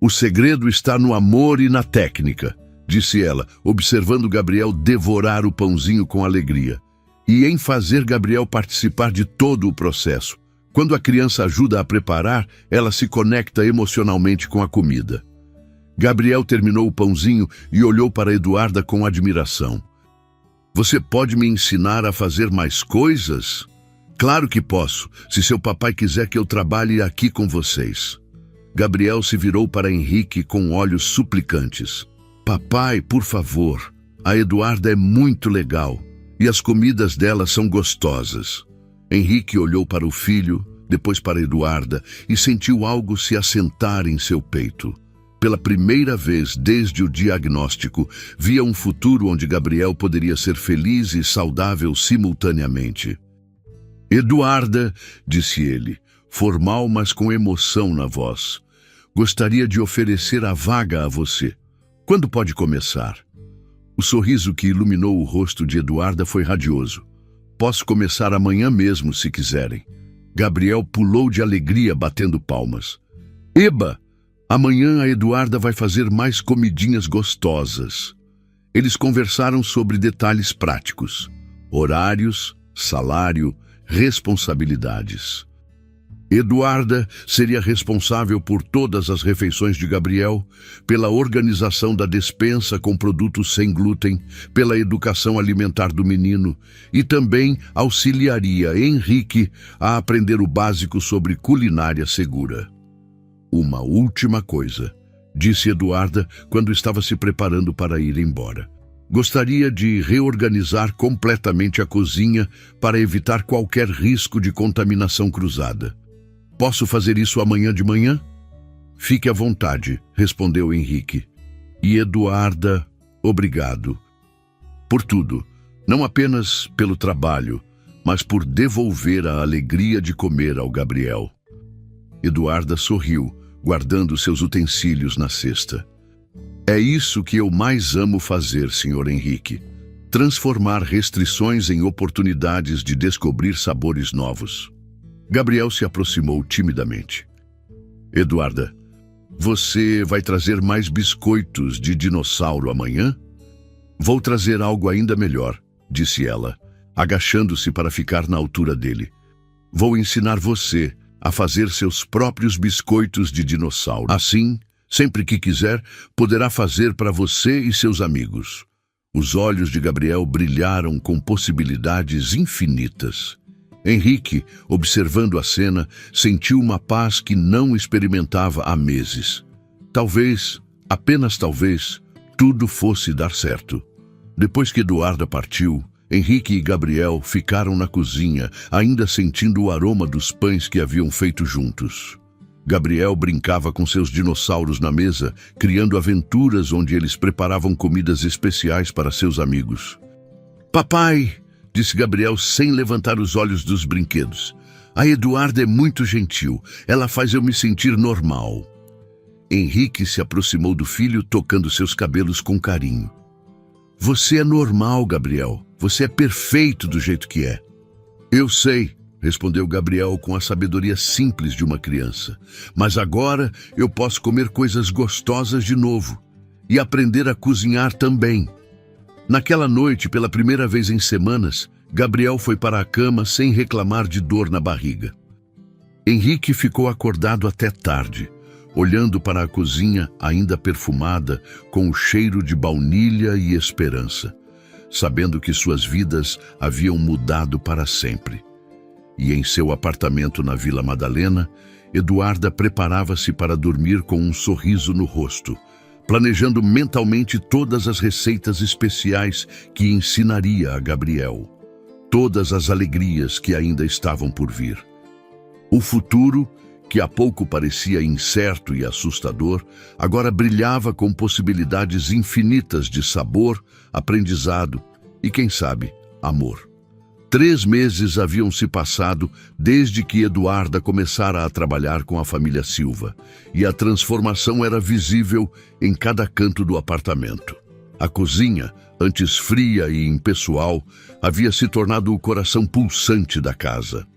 [SPEAKER 1] O segredo está no amor e na técnica, disse ela, observando Gabriel devorar o pãozinho com alegria, e em fazer Gabriel participar de todo o processo. Quando a criança ajuda a preparar, ela se conecta emocionalmente com a comida. Gabriel terminou o pãozinho e olhou para Eduarda com admiração. Você pode me ensinar a fazer mais coisas? Claro que posso, se seu papai quiser que eu trabalhe aqui com vocês. Gabriel se virou para Henrique com olhos suplicantes. Papai, por favor, a Eduarda é muito legal e as comidas dela são gostosas. Henrique olhou para o filho, depois para Eduarda e sentiu algo se assentar em seu peito. Pela primeira vez desde o diagnóstico, via um futuro onde Gabriel poderia ser feliz e saudável simultaneamente. Eduarda, disse ele, formal mas com emoção na voz, gostaria de oferecer a vaga a você. Quando pode começar? O sorriso que iluminou o rosto de Eduarda foi radioso. Posso começar amanhã mesmo, se quiserem. Gabriel pulou de alegria, batendo palmas. Eba! Amanhã a Eduarda vai fazer mais comidinhas gostosas. Eles conversaram sobre detalhes práticos, horários, salário, responsabilidades. Eduarda seria responsável por todas as refeições de Gabriel, pela organização da despensa com produtos sem glúten, pela educação alimentar do menino e também auxiliaria Henrique a aprender o básico sobre culinária segura. Uma última coisa, disse Eduarda quando estava se preparando para ir embora. Gostaria de reorganizar completamente a cozinha para evitar qualquer risco de contaminação cruzada. Posso fazer isso amanhã de manhã? Fique à vontade, respondeu Henrique. E Eduarda, obrigado. Por tudo, não apenas pelo trabalho, mas por devolver a alegria de comer ao Gabriel. Eduarda sorriu, guardando seus utensílios na cesta. É isso que eu mais amo fazer, Sr. Henrique. Transformar restrições em oportunidades de descobrir sabores novos. Gabriel se aproximou timidamente. Eduarda, você vai trazer mais biscoitos de dinossauro amanhã? Vou trazer algo ainda melhor, disse ela, agachando-se para ficar na altura dele. Vou ensinar você a fazer seus próprios biscoitos de dinossauro. Assim, sempre que quiser, poderá fazer para você e seus amigos. Os olhos de Gabriel brilharam com possibilidades infinitas. Henrique, observando a cena, sentiu uma paz que não experimentava há meses. Talvez, apenas talvez, tudo fosse dar certo. Depois que Eduarda partiu, Henrique e Gabriel ficaram na cozinha, ainda sentindo o aroma dos pães que haviam feito juntos. Gabriel brincava com seus dinossauros na mesa, criando aventuras onde eles preparavam comidas especiais para seus amigos. Papai, disse Gabriel sem levantar os olhos dos brinquedos, a Eduarda é muito gentil, ela faz eu me sentir normal. Henrique se aproximou do filho, tocando seus cabelos com carinho. Você é normal, Gabriel. Você é perfeito do jeito que é. Eu sei, respondeu Gabriel com a sabedoria simples de uma criança. Mas agora eu posso comer coisas gostosas de novo e aprender a cozinhar também. Naquela noite, pela primeira vez em semanas, Gabriel foi para a cama sem reclamar de dor na barriga. Henrique ficou acordado até tarde, olhando para a cozinha ainda perfumada, com o cheiro de baunilha e esperança, sabendo que suas vidas haviam mudado para sempre. E em seu apartamento na Vila Madalena, Eduarda preparava-se para dormir com um sorriso no rosto, planejando mentalmente todas as receitas especiais que ensinaria a Gabriel, todas as alegrias que ainda estavam por vir. O futuro, que há pouco parecia incerto e assustador, agora brilhava com possibilidades infinitas de sabor, aprendizado e, quem sabe, amor. 3 meses haviam se passado desde que Eduarda começara a trabalhar com a família Silva, e a transformação era visível em cada canto do apartamento. A cozinha, antes fria e impessoal, havia se tornado o coração pulsante da casa.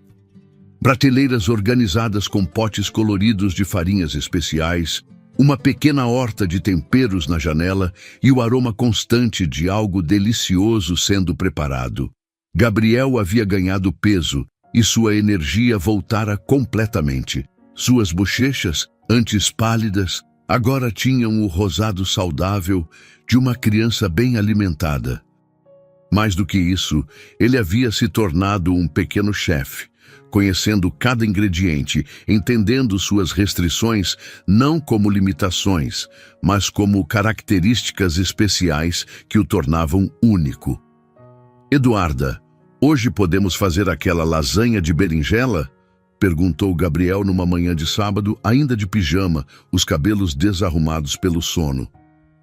[SPEAKER 1] Prateleiras organizadas com potes coloridos de farinhas especiais, uma pequena horta de temperos na janela e o aroma constante de algo delicioso sendo preparado. Gabriel havia ganhado peso e sua energia voltara completamente. Suas bochechas, antes pálidas, agora tinham o rosado saudável de uma criança bem alimentada. Mais do que isso, ele havia se tornado um pequeno chefe, conhecendo cada ingrediente, entendendo suas restrições não como limitações, mas como características especiais que o tornavam único. Eduarda, hoje podemos fazer aquela lasanha de berinjela? Perguntou Gabriel numa manhã de sábado, ainda de pijama, os cabelos desarrumados pelo sono.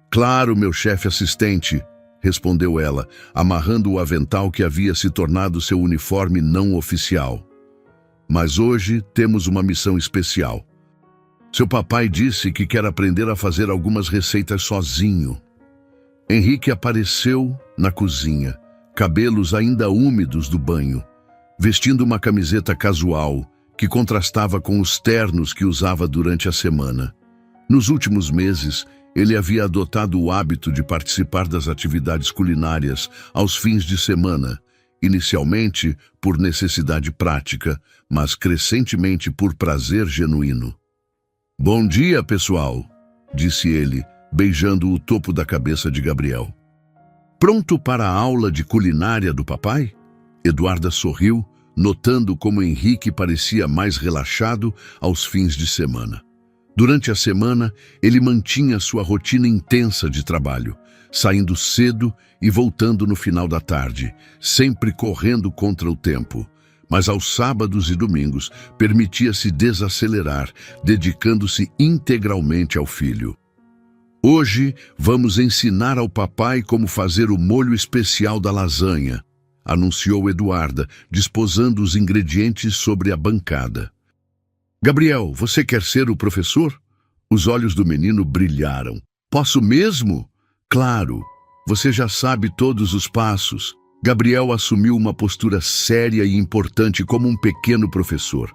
[SPEAKER 1] Claro, meu chefe assistente, respondeu ela, amarrando o avental que havia se tornado seu uniforme não oficial. Mas hoje temos uma missão especial. Seu papai disse que quer aprender a fazer algumas receitas sozinho. Henrique apareceu na cozinha, cabelos ainda úmidos do banho, vestindo uma camiseta casual que contrastava com os ternos que usava durante a semana. Nos últimos meses, ele havia adotado o hábito de participar das atividades culinárias aos fins de semana, inicialmente por necessidade prática, mas crescentemente por prazer genuíno. Bom dia, pessoal, disse ele, beijando o topo da cabeça de Gabriel. Pronto para a aula de culinária do papai? Eduarda sorriu, notando como Henrique parecia mais relaxado aos fins de semana. Durante a semana, ele mantinha sua rotina intensa de trabalho, saindo cedo e voltando no final da tarde, sempre correndo contra o tempo. Mas aos sábados e domingos, permitia-se desacelerar, dedicando-se integralmente ao filho. Hoje, vamos ensinar ao papai como fazer o molho especial da lasanha, anunciou Eduarda, desposando os ingredientes sobre a bancada. Gabriel, você quer ser o professor? Os olhos do menino brilharam. Posso mesmo? Claro, você já sabe todos os passos. Gabriel assumiu uma postura séria e importante como um pequeno professor.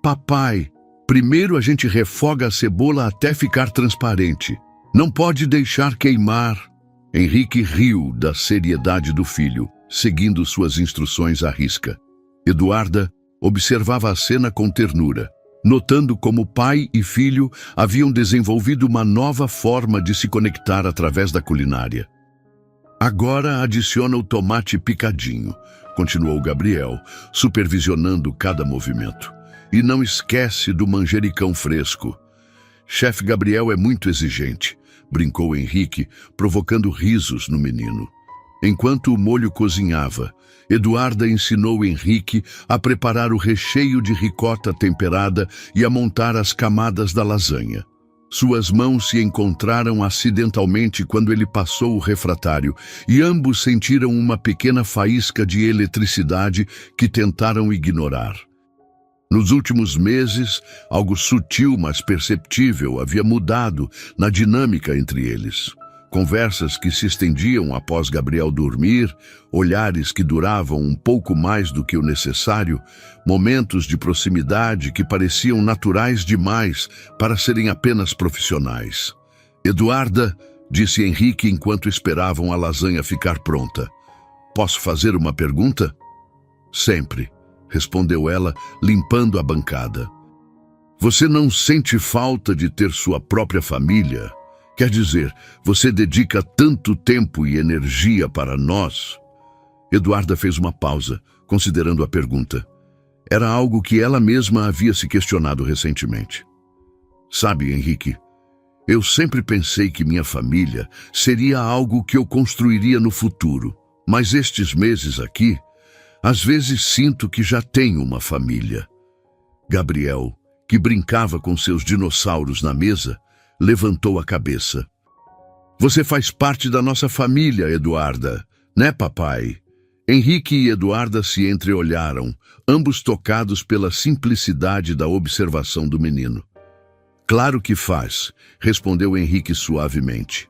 [SPEAKER 1] Papai, primeiro a gente refoga a cebola até ficar transparente. Não pode deixar queimar. Henrique riu da seriedade do filho, seguindo suas instruções à risca. Eduarda observava a cena com ternura, notando como pai e filho haviam desenvolvido uma nova forma de se conectar através da culinária. Agora adiciona o tomate picadinho, continuou Gabriel, supervisionando cada movimento. E não esquece do manjericão fresco. Chefe Gabriel é muito exigente, brincou Henrique, provocando risos no menino. Enquanto o molho cozinhava, Eduarda ensinou Henrique a preparar o recheio de ricota temperada e a montar as camadas da lasanha. Suas mãos se encontraram acidentalmente quando ele passou o refratário e ambos sentiram uma pequena faísca de eletricidade que tentaram ignorar. Nos últimos meses, algo sutil, mas perceptível, havia mudado na dinâmica entre eles. Conversas que se estendiam após Gabriel dormir, olhares que duravam um pouco mais do que o necessário, momentos de proximidade que pareciam naturais demais para serem apenas profissionais. Eduarda, disse Henrique enquanto esperavam a lasanha ficar pronta. Posso fazer uma pergunta? Sempre, respondeu ela, limpando a bancada. Você não sente falta de ter sua própria família? Quer dizer, você dedica tanto tempo e energia para nós? Eduarda fez uma pausa, considerando a pergunta. Era algo que ela mesma havia se questionado recentemente. Sabe, Henrique, eu sempre pensei que minha família seria algo que eu construiria no futuro, mas estes meses aqui, às vezes sinto que já tenho uma família. Gabriel, que brincava com seus dinossauros na mesa, levantou a cabeça. Você faz parte da nossa família, Eduarda, né, papai? Henrique e Eduarda se entreolharam, ambos tocados pela simplicidade da observação do menino. Claro que faz, respondeu Henrique suavemente.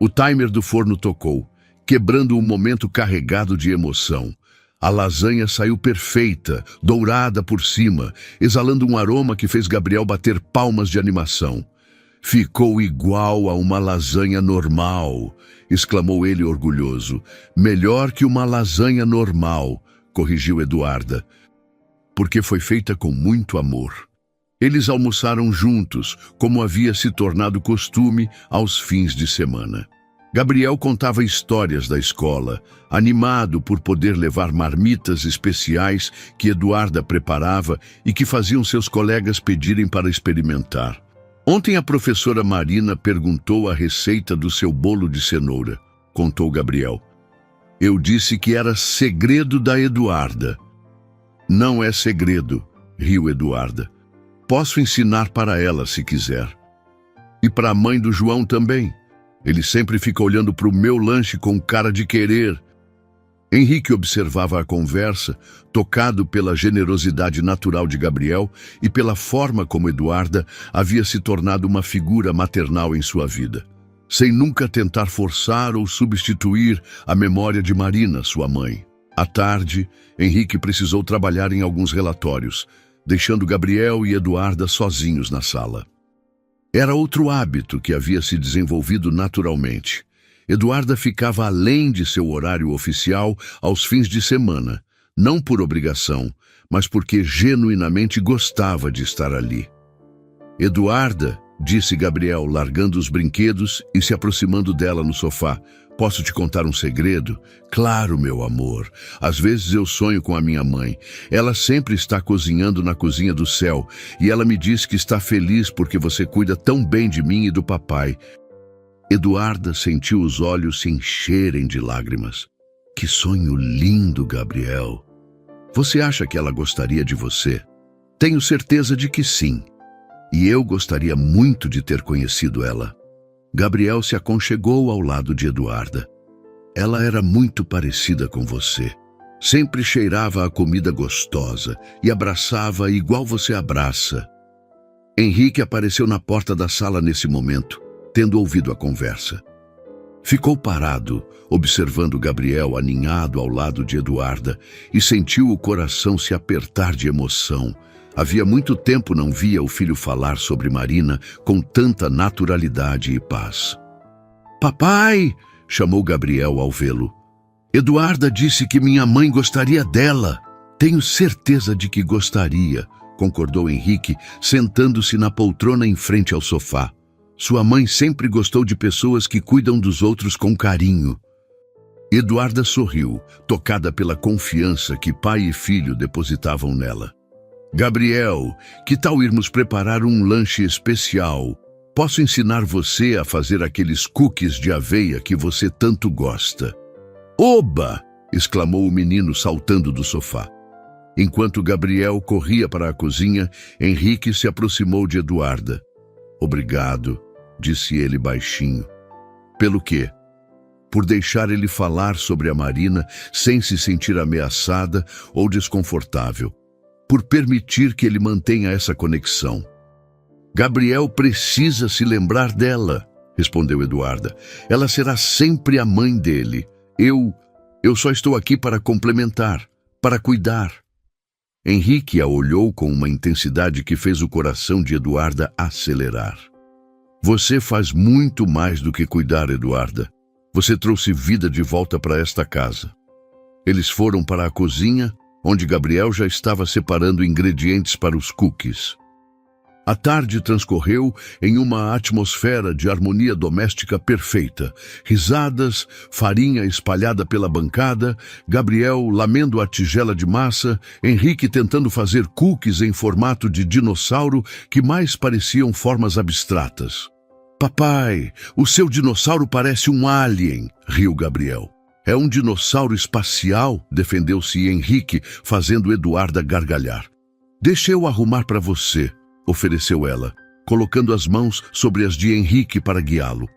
[SPEAKER 1] O timer do forno tocou, quebrando um momento carregado de emoção. A lasanha saiu perfeita, dourada por cima, exalando um aroma que fez Gabriel bater palmas de animação. Ficou igual a uma lasanha normal, exclamou ele orgulhoso. Melhor que uma lasanha normal, corrigiu Eduarda, porque foi feita com muito amor. Eles almoçaram juntos, como havia se tornado costume aos fins de semana. Gabriel contava histórias da escola, animado por poder levar marmitas especiais que Eduarda preparava e que faziam seus colegas pedirem para experimentar. Ontem a professora Marina perguntou a receita do seu bolo de cenoura, contou Gabriel. Eu disse que era segredo da Eduarda. Não é segredo, riu Eduarda. Posso ensinar para ela se quiser. E para a mãe do João também. Ele sempre fica olhando para o meu lanche com cara de querer. Henrique observava a conversa, tocado pela generosidade natural de Gabriel e pela forma como Eduarda havia se tornado uma figura maternal em sua vida, sem nunca tentar forçar ou substituir a memória de Marina, sua mãe. À tarde, Henrique precisou trabalhar em alguns relatórios, deixando Gabriel e Eduarda sozinhos na sala. Era outro hábito que havia se desenvolvido naturalmente. Eduarda ficava além de seu horário oficial aos fins de semana, não por obrigação, mas porque genuinamente gostava de estar ali. Eduarda, disse Gabriel, largando os brinquedos e se aproximando dela no sofá, posso te contar um segredo? Claro, meu amor. Às vezes eu sonho com a minha mãe. Ela sempre está cozinhando na cozinha do céu e ela me diz que está feliz porque você cuida tão bem de mim e do papai. Eduarda sentiu os olhos se encherem de lágrimas. Que sonho lindo, Gabriel. Você acha que ela gostaria de você? Tenho certeza de que sim. E eu gostaria muito de ter conhecido ela. Gabriel se aconchegou ao lado de Eduarda. Ela era muito parecida com você. Sempre cheirava a comida gostosa e abraçava igual você abraça. Henrique apareceu na porta da sala nesse momento, tendo ouvido a conversa. Ficou parado, observando Gabriel aninhado ao lado de Eduarda e sentiu o coração se apertar de emoção. Havia muito tempo não via o filho falar sobre Marina com tanta naturalidade e paz. Papai! Chamou Gabriel ao vê-lo. Eduarda disse que minha mãe gostaria dela. Tenho certeza de que gostaria, concordou Henrique, sentando-se na poltrona em frente ao sofá. Sua mãe sempre gostou de pessoas que cuidam dos outros com carinho. Eduarda sorriu, tocada pela confiança que pai e filho depositavam nela. Gabriel, que tal irmos preparar um lanche especial? Posso ensinar você a fazer aqueles cookies de aveia que você tanto gosta. Oba! Exclamou o menino saltando do sofá. Enquanto Gabriel corria para a cozinha, Henrique se aproximou de Eduarda. Obrigado, disse ele baixinho. Pelo quê? Por deixar ele falar sobre a Marina sem se sentir ameaçada ou desconfortável. Por permitir que ele mantenha essa conexão. Gabriel precisa se lembrar dela, respondeu Eduarda. Ela será sempre a mãe dele. Eu só estou aqui para complementar, para cuidar. Henrique a olhou com uma intensidade que fez o coração de Eduarda acelerar. Você faz muito mais do que cuidar, Eduarda. Você trouxe vida de volta para esta casa. Eles foram para a cozinha, onde Gabriel já estava separando ingredientes para os cookies. A tarde transcorreu em uma atmosfera de harmonia doméstica perfeita. Risadas, farinha espalhada pela bancada, Gabriel lamendo a tigela de massa, Henrique tentando fazer cookies em formato de dinossauro que mais pareciam formas abstratas. Papai, o seu dinossauro parece um alien, riu Gabriel. É um dinossauro espacial, defendeu-se Henrique, fazendo Eduarda gargalhar. Deixa eu arrumar para você, ofereceu ela, colocando as mãos sobre as de Henrique para guiá-lo.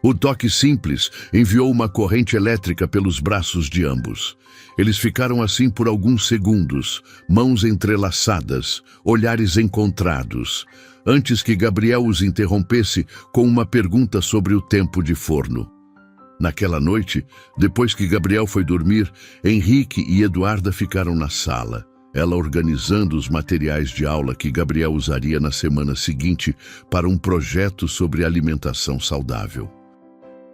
[SPEAKER 1] O toque simples enviou uma corrente elétrica pelos braços de ambos. Eles ficaram assim por alguns segundos, mãos entrelaçadas, olhares encontrados, antes que Gabriel os interrompesse com uma pergunta sobre o tempo de forno. Naquela noite, depois que Gabriel foi dormir, Henrique e Eduarda ficaram na sala, ela organizando os materiais de aula que Gabriel usaria na semana seguinte para um projeto sobre alimentação saudável.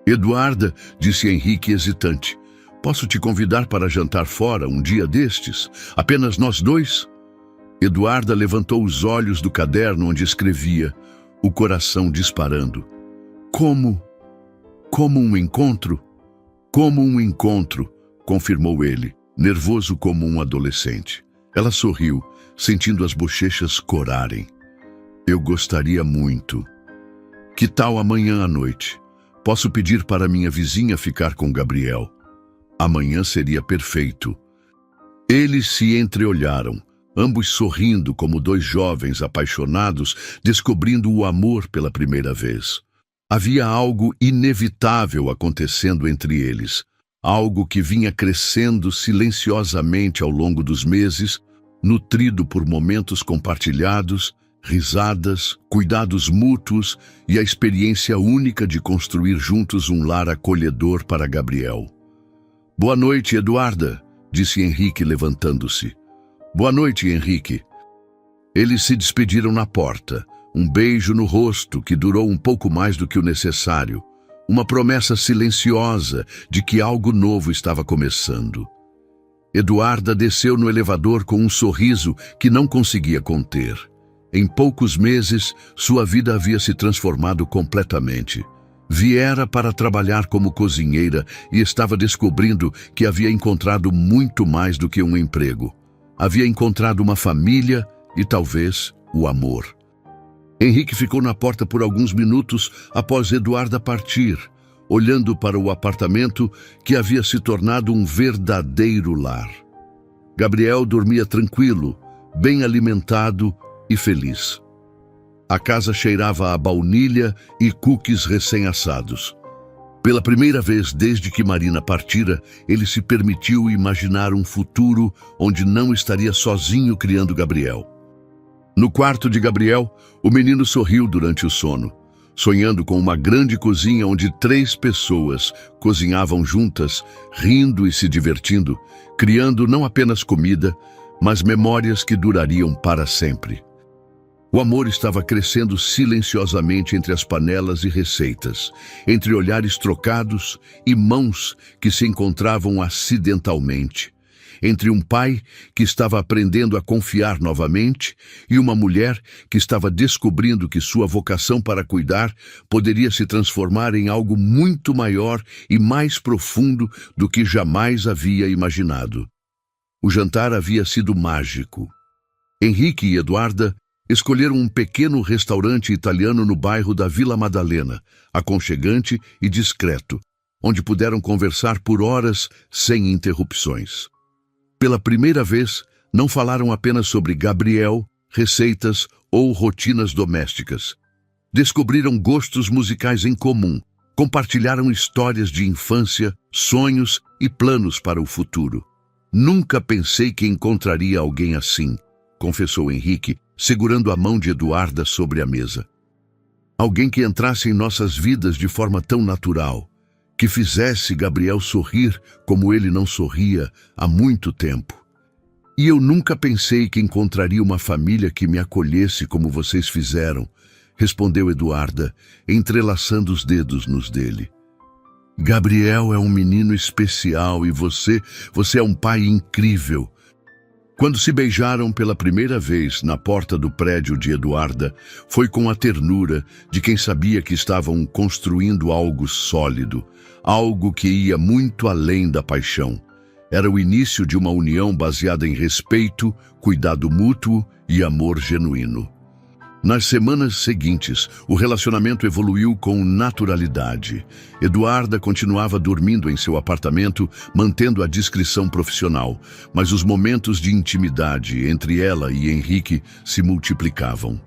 [SPEAKER 1] Eduarda, disse Henrique hesitante, posso te convidar para jantar fora um dia destes? Apenas nós dois? Eduarda levantou os olhos do caderno onde escrevia, o coração disparando. Como? Como um encontro? Como um encontro, confirmou ele, nervoso como um adolescente. Ela sorriu, sentindo as bochechas corarem. Eu gostaria muito. Que tal amanhã à noite? Posso pedir para minha vizinha ficar com Gabriel. Amanhã seria perfeito. Eles se entreolharam, ambos sorrindo como dois jovens apaixonados descobrindo o amor pela primeira vez. Havia algo inevitável acontecendo entre eles, algo que vinha crescendo silenciosamente ao longo dos meses, nutrido por momentos compartilhados, risadas, cuidados mútuos e a experiência única de construir juntos um lar acolhedor para Gabriel. Boa noite, Eduarda, disse Henrique levantando-se. Boa noite, Henrique. Eles se despediram na porta, um beijo no rosto que durou um pouco mais do que o necessário, uma promessa silenciosa de que algo novo estava começando. Eduarda desceu no elevador com um sorriso que não conseguia conter. Em poucos meses, sua vida havia se transformado completamente. Viera para trabalhar como cozinheira e estava descobrindo que havia encontrado muito mais do que um emprego. Havia encontrado uma família e, talvez, o amor. Henrique ficou na porta por alguns minutos após Eduarda partir, olhando para o apartamento que havia se tornado um verdadeiro lar. Gabriel dormia tranquilo, bem alimentado e feliz. A casa cheirava a baunilha e cookies recém-assados. Pela primeira vez desde que Marina partira, ele se permitiu imaginar um futuro onde não estaria sozinho criando Gabriel. No quarto de Gabriel, o menino sorriu durante o sono, sonhando com uma grande cozinha onde 3 pessoas cozinhavam juntas, rindo e se divertindo, criando não apenas comida, mas memórias que durariam para sempre. O amor estava crescendo silenciosamente entre as panelas e receitas, entre olhares trocados e mãos que se encontravam acidentalmente, entre um pai que estava aprendendo a confiar novamente e uma mulher que estava descobrindo que sua vocação para cuidar poderia se transformar em algo muito maior e mais profundo do que jamais havia imaginado. O jantar havia sido mágico. Henrique e Eduarda escolheram um pequeno restaurante italiano no bairro da Vila Madalena, aconchegante e discreto, onde puderam conversar por horas sem interrupções. Pela primeira vez, não falaram apenas sobre Gabriel, receitas ou rotinas domésticas. Descobriram gostos musicais em comum, compartilharam histórias de infância, sonhos e planos para o futuro. Nunca pensei que encontraria alguém assim, confessou Henrique, segurando a mão de Eduarda sobre a mesa. Alguém que entrasse em nossas vidas de forma tão natural, que fizesse Gabriel sorrir como ele não sorria há muito tempo. E eu nunca pensei que encontraria uma família que me acolhesse como vocês fizeram, respondeu Eduarda, entrelaçando os dedos nos dele. Gabriel é um menino especial e você é um pai incrível. Quando se beijaram pela primeira vez na porta do prédio de Eduarda, foi com a ternura de quem sabia que estavam construindo algo sólido, algo que ia muito além da paixão. Era o início de uma união baseada em respeito, cuidado mútuo e amor genuíno. Nas semanas seguintes, o relacionamento evoluiu com naturalidade. Eduarda continuava dormindo em seu apartamento, mantendo a discrição profissional, mas os momentos de intimidade entre ela e Henrique se multiplicavam.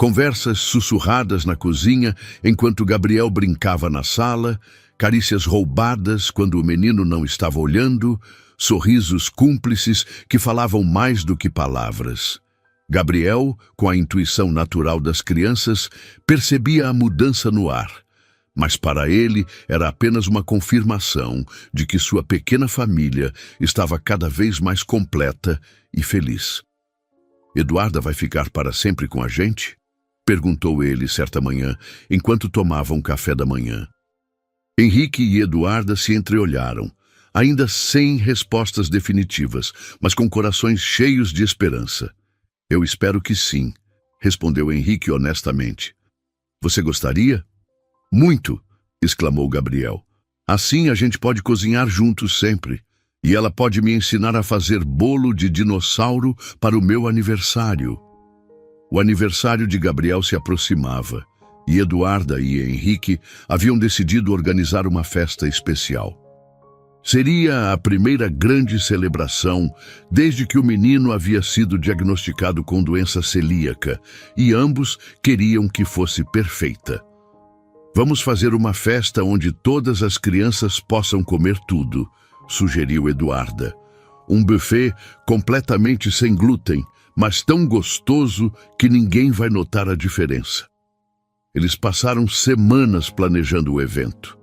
[SPEAKER 1] Conversas sussurradas na cozinha enquanto Gabriel brincava na sala, carícias roubadas quando o menino não estava olhando, sorrisos cúmplices que falavam mais do que palavras. Gabriel, com a intuição natural das crianças, percebia a mudança no ar, mas para ele era apenas uma confirmação de que sua pequena família estava cada vez mais completa e feliz. "Eduarda vai ficar para sempre com a gente?" perguntou ele certa manhã, enquanto tomavam café da manhã. Henrique e Eduarda se entreolharam, ainda sem respostas definitivas, mas com corações cheios de esperança. "Eu espero que sim", respondeu Henrique honestamente. "Você gostaria?" "Muito", exclamou Gabriel. "Assim a gente pode cozinhar juntos sempre. E ela pode me ensinar a fazer bolo de dinossauro para o meu aniversário." O aniversário de Gabriel se aproximava, e Eduarda e Henrique haviam decidido organizar uma festa especial. Seria a primeira grande celebração desde que o menino havia sido diagnosticado com doença celíaca, e ambos queriam que fosse perfeita. "Vamos fazer uma festa onde todas as crianças possam comer tudo", sugeriu Eduarda. "Um buffet completamente sem glúten, mas tão gostoso que ninguém vai notar a diferença." Eles passaram semanas planejando o evento.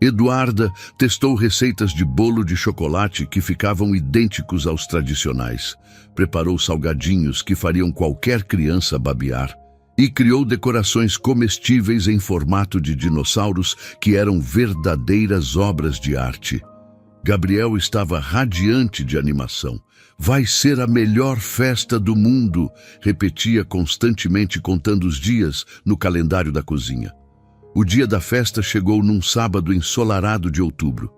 [SPEAKER 1] Eduarda testou receitas de bolo de chocolate que ficavam idênticos aos tradicionais, preparou salgadinhos que fariam qualquer criança babear e criou decorações comestíveis em formato de dinossauros que eram verdadeiras obras de arte. Gabriel estava radiante de animação. "Vai ser a melhor festa do mundo", repetia constantemente contando os dias no calendário da cozinha. O dia da festa chegou num sábado ensolarado de outubro.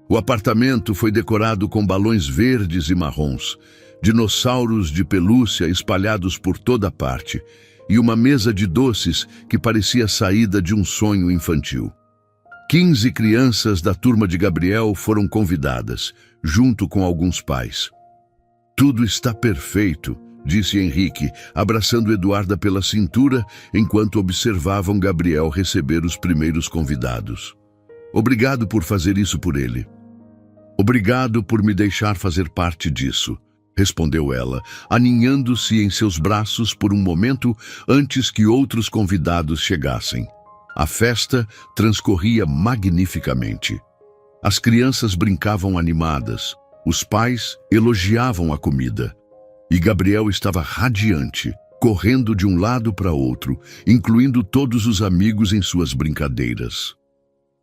[SPEAKER 1] O apartamento foi decorado com balões verdes e marrons, dinossauros de pelúcia espalhados por toda parte e uma mesa de doces que parecia saída de um sonho infantil. 15 crianças da turma de Gabriel foram convidadas, junto com alguns pais. "Tudo está perfeito", disse Henrique, abraçando Eduarda pela cintura enquanto observavam Gabriel receber os primeiros convidados. "Obrigado por fazer isso por ele." "Obrigado por me deixar fazer parte disso", respondeu ela, aninhando-se em seus braços por um momento antes que outros convidados chegassem. A festa transcorria magnificamente. As crianças brincavam animadas, os pais elogiavam a comida. E Gabriel estava radiante, correndo de um lado para outro, incluindo todos os amigos em suas brincadeiras.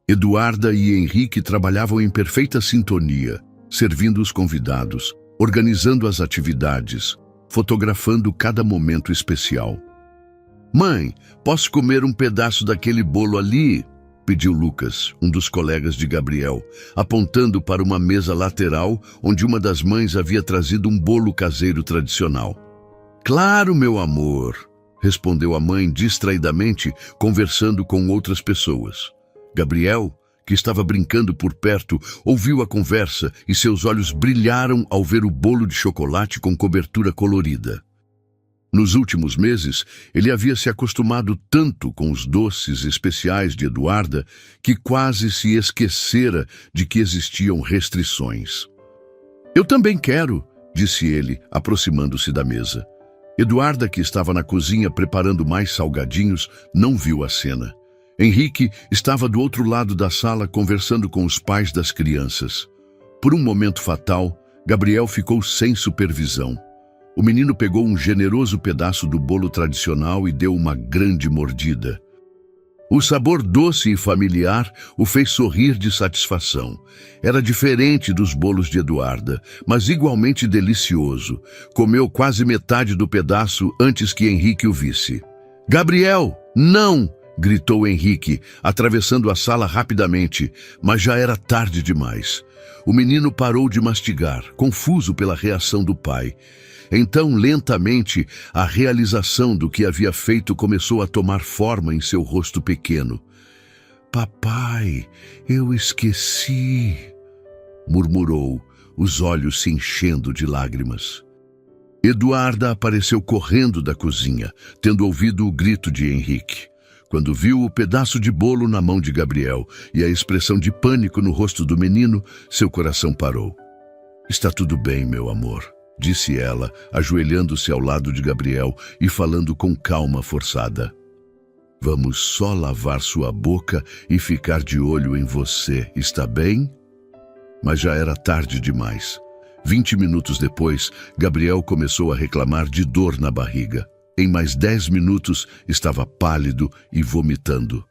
[SPEAKER 1] Eduarda e Henrique trabalhavam em perfeita sintonia, servindo os convidados, organizando as atividades, fotografando cada momento especial. "Mãe, posso comer um pedaço daquele bolo ali?", pediu Lucas, um dos colegas de Gabriel, apontando para uma mesa lateral onde uma das mães havia trazido um bolo caseiro tradicional. "Claro, meu amor", respondeu a mãe distraidamente, conversando com outras pessoas. Gabriel, que estava brincando por perto, ouviu a conversa e seus olhos brilharam ao ver o bolo de chocolate com cobertura colorida. Nos últimos meses, ele havia se acostumado tanto com os doces especiais de Eduarda que quase se esquecera de que existiam restrições. "Eu também quero", disse ele, aproximando-se da mesa. Eduarda, que estava na cozinha preparando mais salgadinhos, não viu a cena. Henrique estava do outro lado da sala conversando com os pais das crianças. Por um momento fatal, Gabriel ficou sem supervisão. O menino pegou um generoso pedaço do bolo tradicional e deu uma grande mordida. O sabor doce e familiar o fez sorrir de satisfação. Era diferente dos bolos de Eduarda, mas igualmente delicioso. Comeu quase metade do pedaço antes que Henrique o visse. "Gabriel, não!", gritou Henrique, atravessando a sala rapidamente, mas já era tarde demais. O menino parou de mastigar, confuso pela reação do pai. Então, lentamente, a realização do que havia feito começou a tomar forma em seu rosto pequeno. "Papai, eu esqueci", murmurou, os olhos se enchendo de lágrimas. Eduarda apareceu correndo da cozinha, tendo ouvido o grito de Henrique. Quando viu o pedaço de bolo na mão de Gabriel e a expressão de pânico no rosto do menino, seu coração parou. "Está tudo bem, meu amor", disse ela, ajoelhando-se ao lado de Gabriel e falando com calma forçada. "Vamos só lavar sua boca e ficar de olho em você, está bem?" Mas já era tarde demais. 20 minutos depois, Gabriel começou a reclamar de dor na barriga. Em mais 10 minutos, estava pálido e vomitando.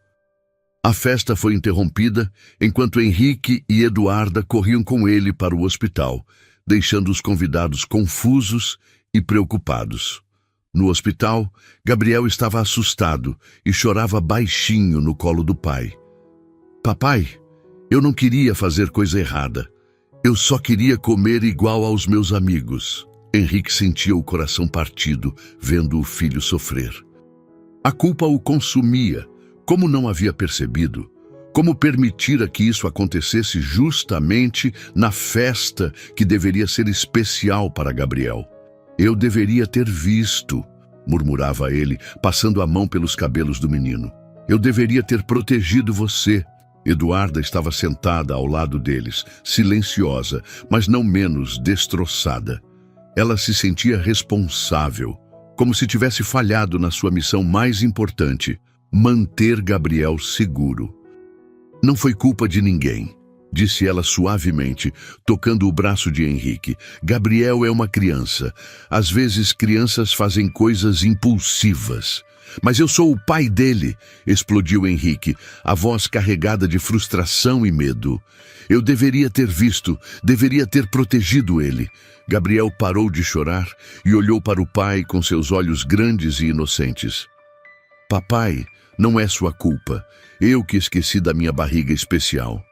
[SPEAKER 1] A festa foi interrompida enquanto Henrique e Eduarda corriam com ele para o hospital, deixando os convidados confusos e preocupados. No hospital, Gabriel estava assustado e chorava baixinho no colo do pai. "Papai, eu não queria fazer coisa errada. Eu só queria comer igual aos meus amigos." Henrique sentia o coração partido, vendo o filho sofrer. A culpa o consumia. Como não havia percebido? Como permitira que isso acontecesse justamente na festa que deveria ser especial para Gabriel? "Eu deveria ter visto", murmurava ele, passando a mão pelos cabelos do menino. "Eu deveria ter protegido você." Eduarda estava sentada ao lado deles, silenciosa, mas não menos destroçada. Ela se sentia responsável, como se tivesse falhado na sua missão mais importante, manter Gabriel seguro. "Não foi culpa de ninguém", disse ela suavemente, tocando o braço de Henrique. "Gabriel é uma criança. Às vezes crianças fazem coisas impulsivas. Mas eu sou o pai dele", explodiu Henrique, a voz carregada de frustração e medo. "Eu deveria ter visto, deveria ter protegido ele." Gabriel parou de chorar e olhou para o pai com seus olhos grandes e inocentes. "Papai, não é sua culpa. Eu que esqueci da minha barriga especial."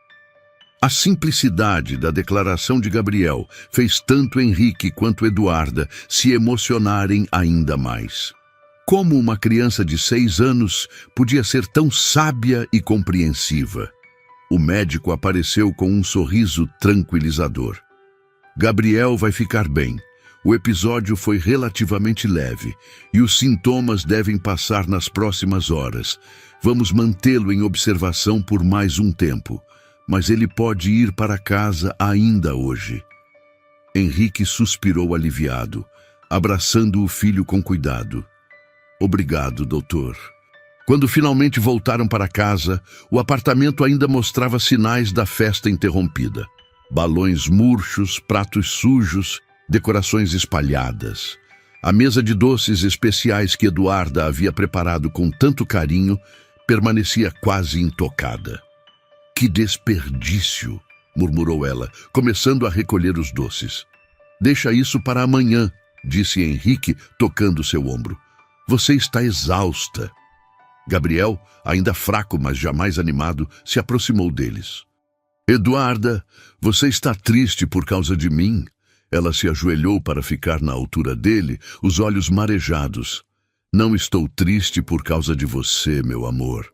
[SPEAKER 1] A simplicidade da declaração de Gabriel fez tanto Henrique quanto Eduarda se emocionarem ainda mais. Como uma criança de 6 anos podia ser tão sábia e compreensiva? O médico apareceu com um sorriso tranquilizador. "Gabriel vai ficar bem. O episódio foi relativamente leve e os sintomas devem passar nas próximas horas. Vamos mantê-lo em observação por mais um tempo, mas ele pode ir para casa ainda hoje." Henrique suspirou aliviado, abraçando o filho com cuidado. "Obrigado, doutor." Quando finalmente voltaram para casa, o apartamento ainda mostrava sinais da festa interrompida. Balões murchos, pratos sujos, decorações espalhadas. A mesa de doces especiais que Eduarda havia preparado com tanto carinho permanecia quase intocada. "Que desperdício!" murmurou ela, começando a recolher os doces. "Deixa isso para amanhã", disse Henrique, tocando seu ombro. "Você está exausta." Gabriel, ainda fraco, mas jamais animado, se aproximou deles. "Eduarda, você está triste por causa de mim?" Ela se ajoelhou para ficar na altura dele, os olhos marejados. "Não estou triste por causa de você, meu amor.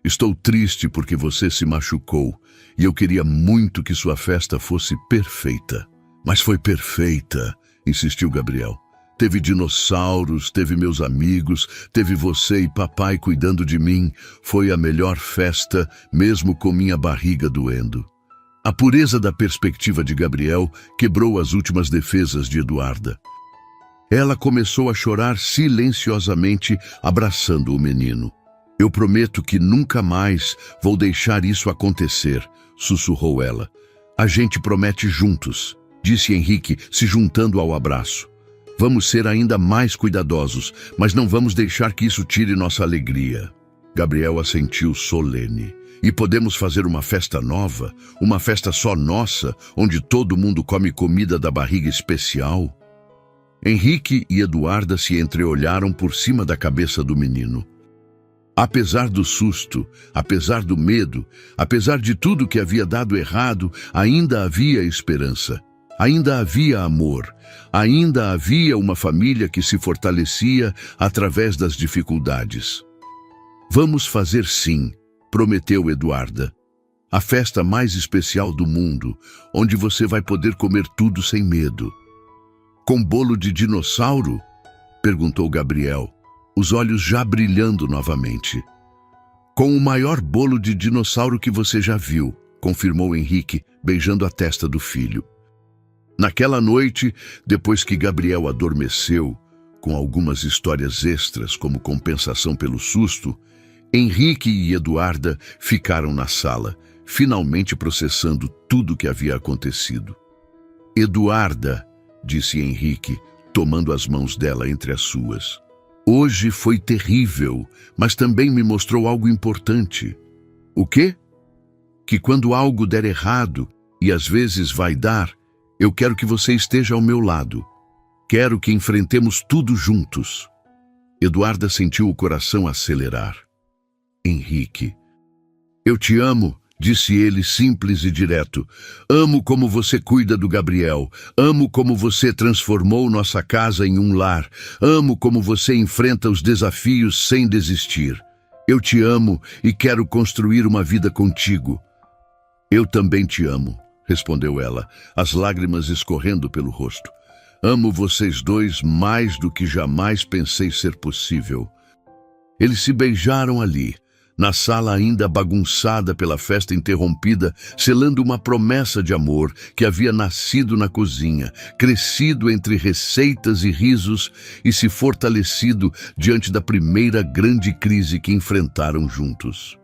[SPEAKER 1] Estou triste porque você se machucou e eu queria muito que sua festa fosse perfeita." "Mas foi perfeita", insistiu Gabriel. "Teve dinossauros, teve meus amigos, teve você e papai cuidando de mim. Foi a melhor festa, mesmo com minha barriga doendo." A pureza da perspectiva de Gabriel quebrou as últimas defesas de Eduarda. Ela começou a chorar silenciosamente, abraçando o menino. "Eu prometo que nunca mais vou deixar isso acontecer", sussurrou ela. "A gente promete juntos", disse Henrique, se juntando ao abraço. "Vamos ser ainda mais cuidadosos, mas não vamos deixar que isso tire nossa alegria." Gabriel assentiu solene. "E podemos fazer uma festa nova, uma festa só nossa, onde todo mundo come comida da barriga especial?" Henrique e Eduarda se entreolharam por cima da cabeça do menino. Apesar do susto, apesar do medo, apesar de tudo que havia dado errado, ainda havia esperança. Ainda havia amor. Ainda havia uma família que se fortalecia através das dificuldades. "Vamos fazer sim", prometeu Eduarda. "A festa mais especial do mundo, onde você vai poder comer tudo sem medo." Com bolo de dinossauro? Perguntou Gabriel, os olhos já brilhando novamente. Com o maior bolo de dinossauro que você já viu, confirmou Henrique, beijando a testa do filho. Naquela noite, depois que Gabriel adormeceu, com algumas histórias extras como compensação pelo susto, Henrique e Eduarda ficaram na sala, finalmente processando tudo o que havia acontecido. Eduarda, disse Henrique, tomando as mãos dela entre as suas. Hoje foi terrível, mas também me mostrou algo importante. O quê? Que quando algo der errado, e às vezes vai dar, eu quero que você esteja ao meu lado. Quero que enfrentemos tudo juntos. Eduarda sentiu o coração acelerar. Henrique. Eu te amo, disse ele simples e direto. Amo como você cuida do Gabriel. Amo como você transformou nossa casa em um lar. Amo como você enfrenta os desafios sem desistir. Eu te amo e quero construir uma vida contigo. Eu também te amo, respondeu ela, as lágrimas escorrendo pelo rosto. Amo vocês dois mais do que jamais pensei ser possível. Eles se beijaram ali, na sala ainda bagunçada pela festa interrompida, selando uma promessa de amor que havia nascido na cozinha, crescido entre receitas e risos e se fortalecido diante da primeira grande crise que enfrentaram juntos.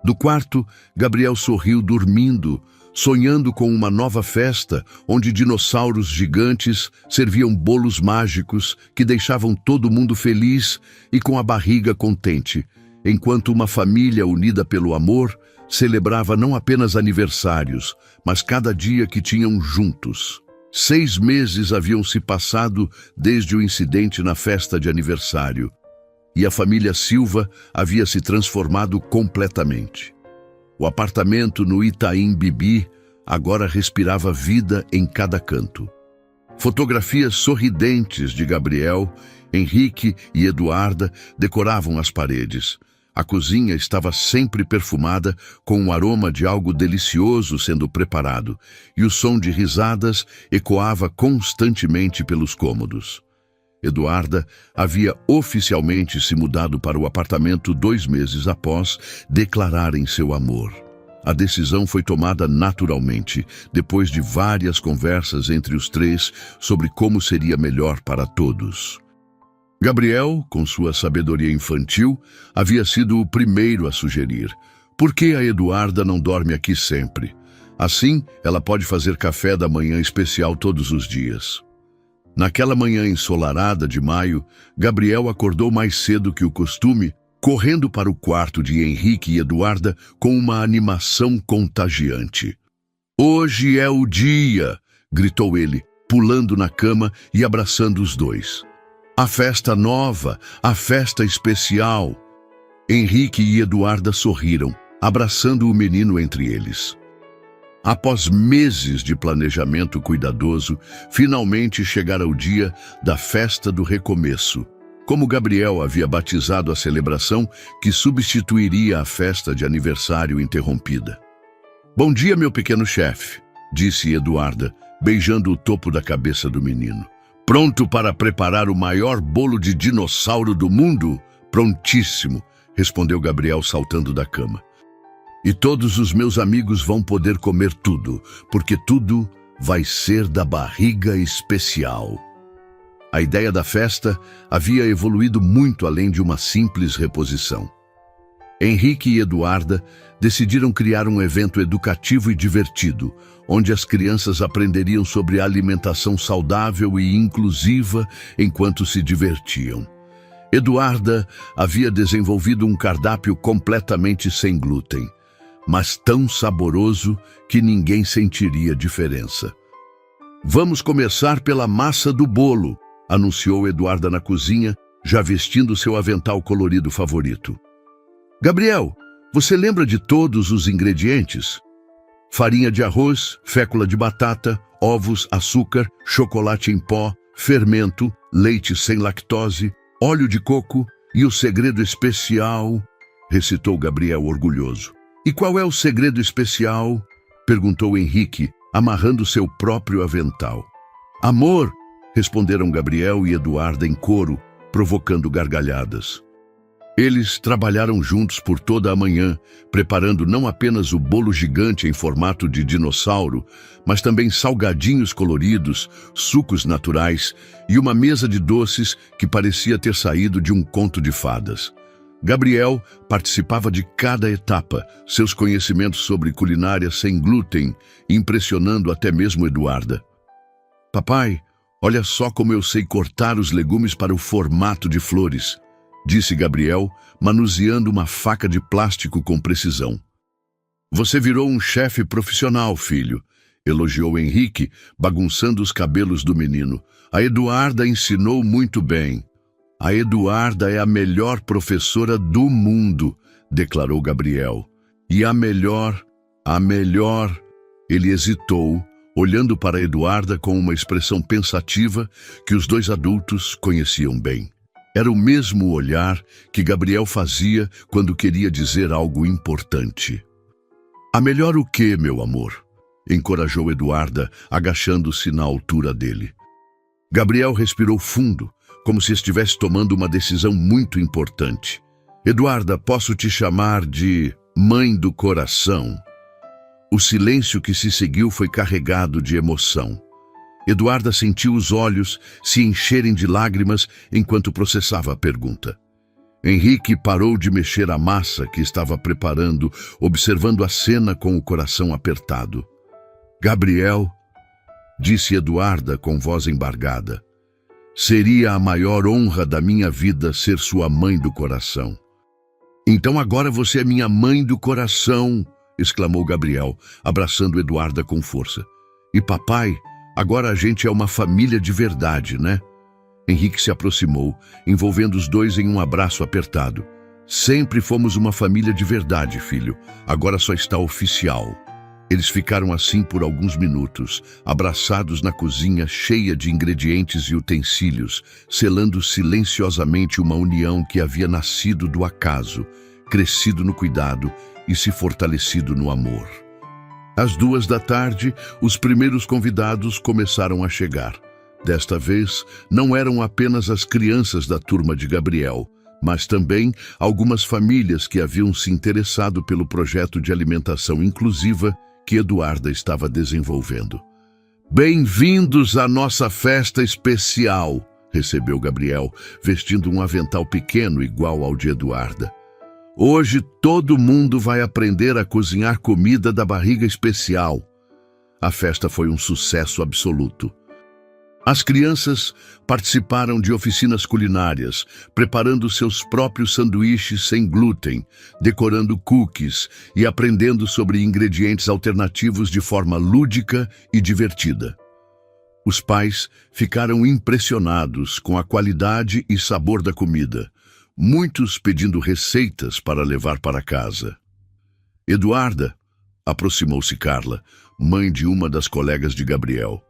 [SPEAKER 1] Do quarto, Gabriel sorriu dormindo, sonhando com uma nova festa onde dinossauros gigantes serviam bolos mágicos que deixavam todo mundo feliz e com a barriga contente, enquanto uma família unida pelo amor celebrava não apenas aniversários, mas cada dia que tinham juntos. 6 meses haviam se passado desde o incidente na festa de aniversário, e a família Silva havia se transformado completamente. O apartamento no Itaim Bibi agora respirava vida em cada canto. Fotografias sorridentes de Gabriel, Henrique e Eduarda decoravam as paredes. A cozinha estava sempre perfumada com o aroma de algo delicioso sendo preparado, e o som de risadas ecoava constantemente pelos cômodos. Eduarda havia oficialmente se mudado para o apartamento 2 meses após declararem seu amor. A decisão foi tomada naturalmente, depois de várias conversas entre os três sobre como seria melhor para todos. Gabriel, com sua sabedoria infantil, havia sido o primeiro a sugerir: por que a Eduarda não dorme aqui sempre? Assim, ela pode fazer café da manhã especial todos os dias. Naquela manhã ensolarada de maio, Gabriel acordou mais cedo que o costume, correndo para o quarto de Henrique e Eduarda com uma animação contagiante. Hoje é o dia, gritou ele, pulando na cama e abraçando os dois. A festa nova, a festa especial. Henrique e Eduarda sorriram, abraçando o menino entre eles. Após meses de planejamento cuidadoso, finalmente chegara o dia da festa do recomeço, como Gabriel havia batizado a celebração que substituiria a festa de aniversário interrompida. Bom dia, meu pequeno chefe, disse Eduarda, beijando o topo da cabeça do menino. Pronto para preparar o maior bolo de dinossauro do mundo? Prontíssimo, respondeu Gabriel saltando da cama. E todos os meus amigos vão poder comer tudo, porque tudo vai ser da barriga especial. A ideia da festa havia evoluído muito além de uma simples reposição. Henrique e Eduarda decidiram criar um evento educativo e divertido, onde as crianças aprenderiam sobre alimentação saudável e inclusiva enquanto se divertiam. Eduarda havia desenvolvido um cardápio completamente sem glúten, mas tão saboroso que ninguém sentiria diferença. Vamos começar pela massa do bolo, anunciou Eduarda na cozinha, já vestindo seu avental colorido favorito. Gabriel, você lembra de todos os ingredientes? Farinha de arroz, fécula de batata, ovos, açúcar, chocolate em pó, fermento, leite sem lactose, óleo de coco e o segredo especial, recitou Gabriel orgulhoso. E qual é o segredo especial? Perguntou Henrique, amarrando seu próprio avental. Amor, responderam Gabriel e Eduarda em coro, provocando gargalhadas. Eles trabalharam juntos por toda a manhã, preparando não apenas o bolo gigante em formato de dinossauro, mas também salgadinhos coloridos, sucos naturais e uma mesa de doces que parecia ter saído de um conto de fadas. Gabriel participava de cada etapa, seus conhecimentos sobre culinária sem glúten, impressionando até mesmo Eduarda. "Papai, olha só como eu sei cortar os legumes para o formato de flores", disse Gabriel, manuseando uma faca de plástico com precisão. "Você virou um chefe profissional, filho", elogiou Henrique, bagunçando os cabelos do menino. "A Eduarda ensinou muito bem." "A Eduarda é a melhor professora do mundo", declarou Gabriel. "E a melhor... Ele hesitou, olhando para Eduarda com uma expressão pensativa que os dois adultos conheciam bem. Era o mesmo olhar que Gabriel fazia quando queria dizer algo importante. "A melhor o quê, meu amor?", encorajou Eduarda, agachando-se na altura dele. Gabriel respirou fundo, como se estivesse tomando uma decisão muito importante. "Eduarda, posso te chamar de mãe do coração?" O silêncio que se seguiu foi carregado de emoção. Eduarda sentiu os olhos se encherem de lágrimas enquanto processava a pergunta. Henrique parou de mexer a massa que estava preparando, observando a cena com o coração apertado. "Gabriel", disse Eduarda com voz embargada, "seria a maior honra da minha vida ser sua mãe do coração." "Então agora você é minha mãe do coração", exclamou Gabriel, abraçando Eduarda com força. "E papai, agora a gente é uma família de verdade, né?" Henrique se aproximou, envolvendo os dois em um abraço apertado. "Sempre fomos uma família de verdade, filho. Agora só está oficial." Eles ficaram assim por alguns minutos, abraçados na cozinha cheia de ingredientes e utensílios, selando silenciosamente uma união que havia nascido do acaso, crescido no cuidado e se fortalecido no amor. Às 2 da tarde, os primeiros convidados começaram a chegar. Desta vez, não eram apenas as crianças da turma de Gabriel, mas também algumas famílias que haviam se interessado pelo projeto de alimentação inclusiva que Eduarda estava desenvolvendo. "Bem-vindos à nossa festa especial", recebeu Gabriel, vestindo um avental pequeno igual ao de Eduarda. "Hoje todo mundo vai aprender a cozinhar comida da barriga especial." A festa foi um sucesso absoluto. As crianças participaram de oficinas culinárias, preparando seus próprios sanduíches sem glúten, decorando cookies e aprendendo sobre ingredientes alternativos de forma lúdica e divertida. Os pais ficaram impressionados com a qualidade e sabor da comida, muitos pedindo receitas para levar para casa. "Eduarda", aproximou-se Carla, mãe de uma das colegas de Gabriel.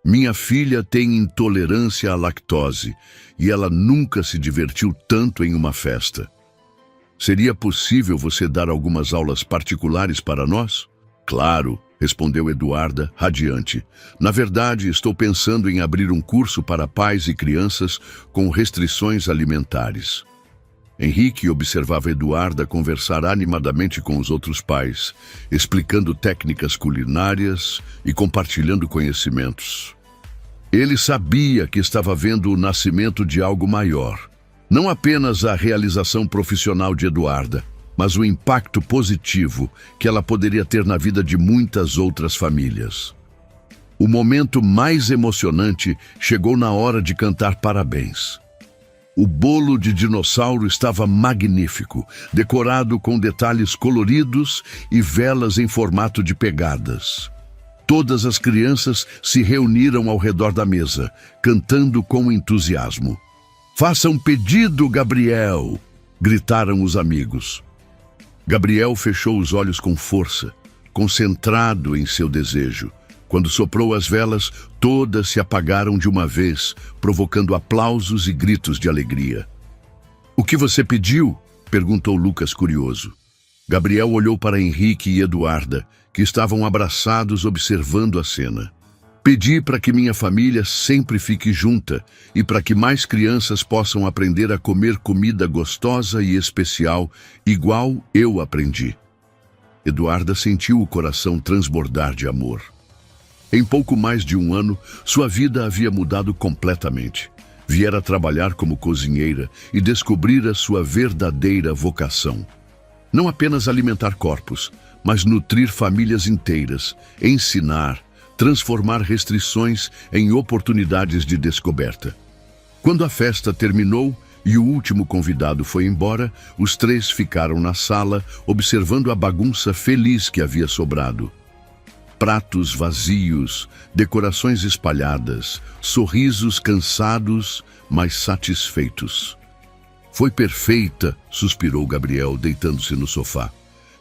[SPEAKER 1] "Minha filha tem intolerância à lactose e ela nunca se divertiu tanto em uma festa. Seria possível você dar algumas aulas particulares para nós?" "Claro", respondeu Eduarda, radiante. "Na verdade, estou pensando em abrir um curso para pais e crianças com restrições alimentares." Henrique observava Eduarda conversar animadamente com os outros pais, explicando técnicas culinárias e compartilhando conhecimentos. Ele sabia que estava vendo o nascimento de algo maior. Não apenas a realização profissional de Eduarda, mas o impacto positivo que ela poderia ter na vida de muitas outras famílias. O momento mais emocionante chegou na hora de cantar parabéns. O bolo de dinossauro estava magnífico, decorado com detalhes coloridos e velas em formato de pegadas. Todas as crianças se reuniram ao redor da mesa, cantando com entusiasmo. "Faça um pedido, Gabriel!", gritaram os amigos. Gabriel fechou os olhos com força, concentrado em seu desejo. Quando soprou as velas, todas se apagaram de uma vez, provocando aplausos e gritos de alegria. "O que você pediu?", perguntou Lucas curioso. Gabriel olhou para Henrique e Eduarda, que estavam abraçados observando a cena. Pedi para que minha família sempre fique junta e para que mais crianças possam aprender a comer comida gostosa e especial, igual eu aprendi. Eduarda sentiu o coração transbordar de amor. Em pouco mais de um ano, sua vida havia mudado completamente. Viera trabalhar como cozinheira e descobrir a sua verdadeira vocação. Não apenas alimentar corpos, mas nutrir famílias inteiras, ensinar, transformar restrições em oportunidades de descoberta. Quando a festa terminou e o último convidado foi embora, os três ficaram na sala, observando a bagunça feliz que havia sobrado. Pratos vazios, decorações espalhadas, sorrisos cansados, mas satisfeitos. Foi perfeita, suspirou Gabriel, deitando-se no sofá.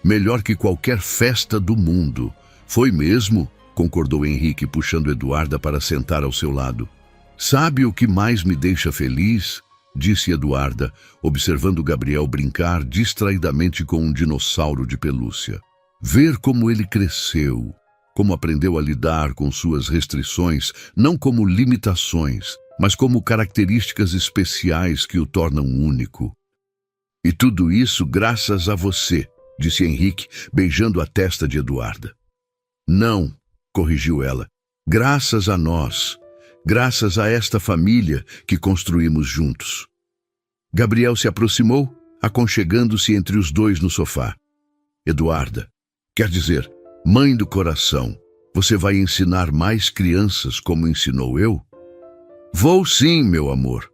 [SPEAKER 1] Melhor que qualquer festa do mundo. Foi mesmo? Concordou Henrique, puxando Eduarda para sentar ao seu lado. Sabe o que mais me deixa feliz? Disse Eduarda, observando Gabriel brincar distraidamente com um dinossauro de pelúcia. Ver como ele cresceu, como aprendeu a lidar com suas restrições, não como limitações, mas como características especiais que o tornam único. E tudo isso graças a você, disse Henrique, beijando a testa de Eduarda. Não, corrigiu ela, graças a nós, graças a esta família que construímos juntos. Gabriel se aproximou, aconchegando-se entre os dois no sofá. Eduarda, quer dizer, mãe do coração, você vai ensinar mais crianças como ensinou eu? Vou sim, meu amor.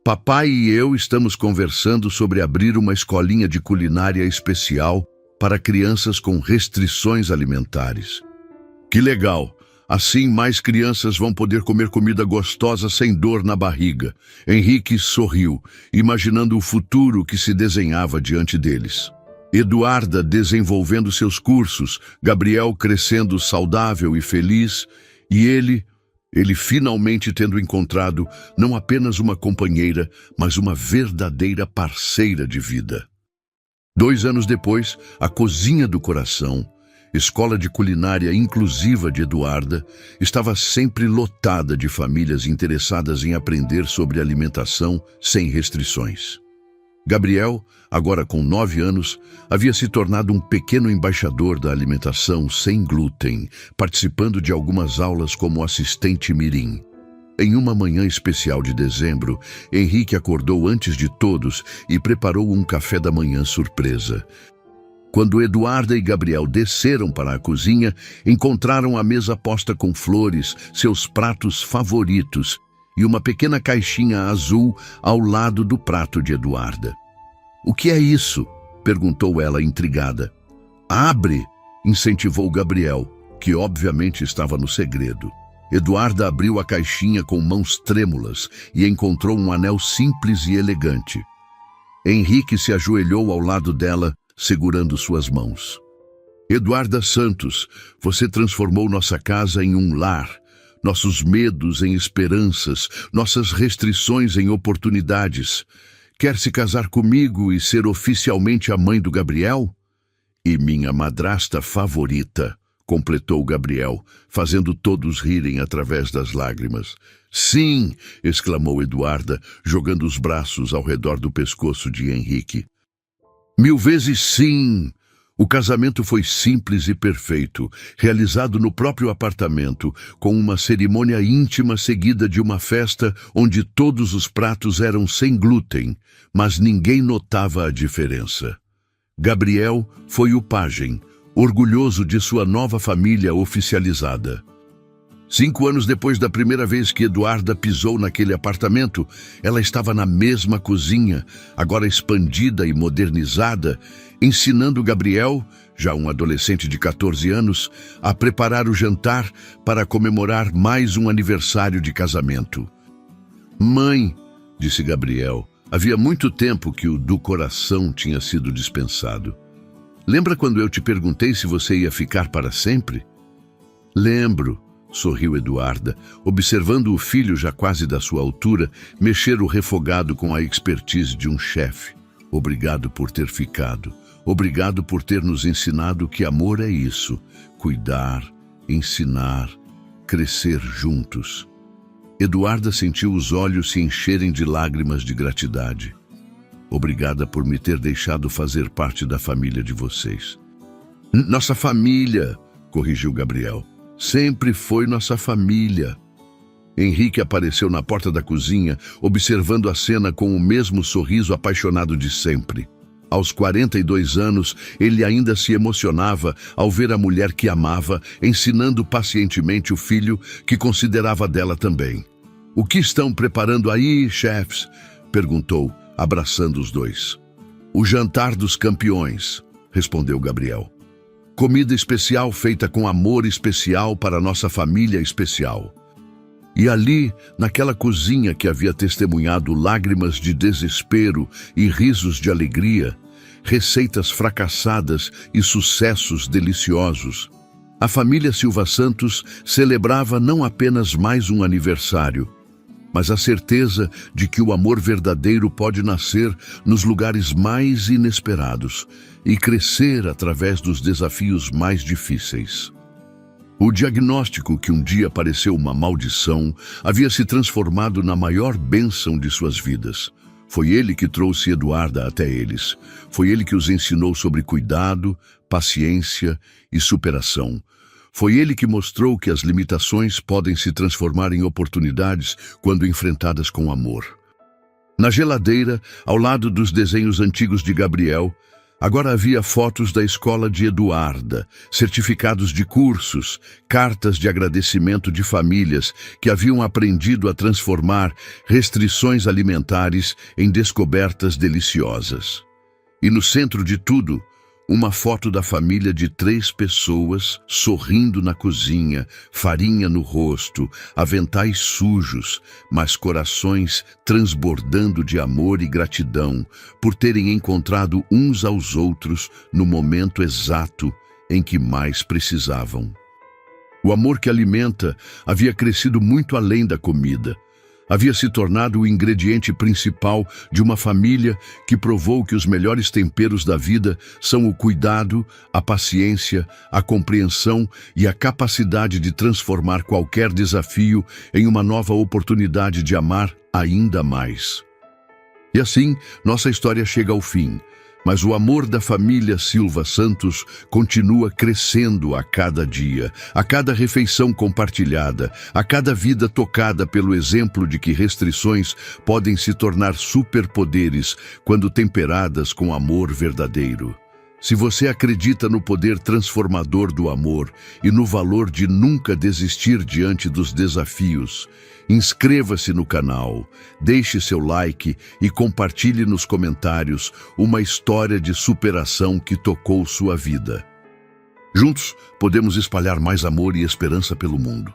[SPEAKER 1] Papai e eu estamos conversando sobre abrir uma escolinha de culinária especial para crianças com restrições alimentares. Que legal! Assim mais crianças vão poder comer comida gostosa sem dor na barriga. Henrique sorriu, imaginando o futuro que se desenhava diante deles. Eduarda desenvolvendo seus cursos, Gabriel crescendo saudável e feliz, e ele finalmente tendo encontrado não apenas uma companheira, mas uma verdadeira parceira de vida. 2 anos depois, a Cozinha do Coração, escola de culinária inclusiva de Eduarda, estava sempre lotada de famílias interessadas em aprender sobre alimentação sem restrições. Gabriel, agora com 9 anos, havia se tornado um pequeno embaixador da alimentação sem glúten, participando de algumas aulas como assistente mirim. Em uma manhã especial de dezembro, Henrique acordou antes de todos e preparou um café da manhã surpresa. Quando Eduarda e Gabriel desceram para a cozinha, encontraram a mesa posta com flores, seus pratos favoritos, e uma pequena caixinha azul ao lado do prato de Eduarda. "O que é isso?" perguntou ela intrigada. "Abre!" incentivou Gabriel, que obviamente estava no segredo. Eduarda abriu a caixinha com mãos trêmulas e encontrou um anel simples e elegante. Henrique se ajoelhou ao lado dela, segurando suas mãos. "Eduarda Santos, você transformou nossa casa em um lar, nossos medos em esperanças, nossas restrições em oportunidades. Quer se casar comigo e ser oficialmente a mãe do Gabriel?" "E minha madrasta favorita", completou Gabriel, fazendo todos rirem através das lágrimas. "Sim!" exclamou Eduarda, jogando os braços ao redor do pescoço de Henrique. "1000 vezes sim!" O casamento foi simples e perfeito, realizado no próprio apartamento, com uma cerimônia íntima seguida de uma festa onde todos os pratos eram sem glúten, mas ninguém notava a diferença. Gabriel foi o pajem, orgulhoso de sua nova família oficializada. 5 anos depois da primeira vez que Eduarda pisou naquele apartamento, ela estava na mesma cozinha, agora expandida e modernizada, ensinando Gabriel, já um adolescente de 14 anos, a preparar o jantar para comemorar mais um aniversário de casamento. "Mãe", disse Gabriel, havia muito tempo que o do coração tinha sido dispensado. "Lembra quando eu te perguntei se você ia ficar para sempre?" "Lembro", sorriu Eduarda, observando o filho já quase da sua altura mexer o refogado com a expertise de um chefe. "Obrigado por ter ficado. Obrigado por ter nos ensinado que amor é isso: cuidar, ensinar, crescer juntos. Eduarda sentiu os olhos se encherem de lágrimas de gratidão. Obrigada por me ter deixado fazer parte da família de vocês. Nossa família, corrigiu Gabriel. Sempre foi nossa família. Henrique apareceu na porta da cozinha, observando a cena com o mesmo sorriso apaixonado de sempre. Aos 42 anos, ele ainda se emocionava ao ver a mulher que amava, ensinando pacientemente o filho que considerava dela também. O que estão preparando aí, chefes? Perguntou, abraçando os dois. O jantar dos campeões, respondeu Gabriel. Comida especial feita com amor especial para nossa família especial. E ali, naquela cozinha que havia testemunhado lágrimas de desespero e risos de alegria, receitas fracassadas e sucessos deliciosos, a família Silva Santos celebrava não apenas mais um aniversário, mas a certeza de que o amor verdadeiro pode nascer nos lugares mais inesperados e crescer através dos desafios mais difíceis. O diagnóstico que um dia pareceu uma maldição havia se transformado na maior bênção de suas vidas. Foi ele que trouxe Eduarda até eles. Foi ele que os ensinou sobre cuidado, paciência e superação. Foi ele que mostrou que as limitações podem se transformar em oportunidades quando enfrentadas com amor. Na geladeira, ao lado dos desenhos antigos de Gabriel, agora havia fotos da escola de Eduarda, certificados de cursos, cartas de agradecimento de famílias que haviam aprendido a transformar restrições alimentares em descobertas deliciosas. E no centro de tudo, uma foto da família de 3 pessoas sorrindo na cozinha, farinha no rosto, aventais sujos, mas corações transbordando de amor e gratidão por terem encontrado uns aos outros no momento exato em que mais precisavam. O amor que alimenta havia crescido muito além da comida. Havia se tornado o ingrediente principal de uma família que provou que os melhores temperos da vida são o cuidado, a paciência, a compreensão e a capacidade de transformar qualquer desafio em uma nova oportunidade de amar ainda mais. E assim, nossa história chega ao fim. Mas o amor da família Silva Santos continua crescendo a cada dia, a cada refeição compartilhada, a cada vida tocada pelo exemplo de que restrições podem se tornar superpoderes quando temperadas com amor verdadeiro. Se você acredita no poder transformador do amor e no valor de nunca desistir diante dos desafios, inscreva-se no canal, deixe seu like e compartilhe nos comentários uma história de superação que tocou sua vida. Juntos, podemos espalhar mais amor e esperança pelo mundo.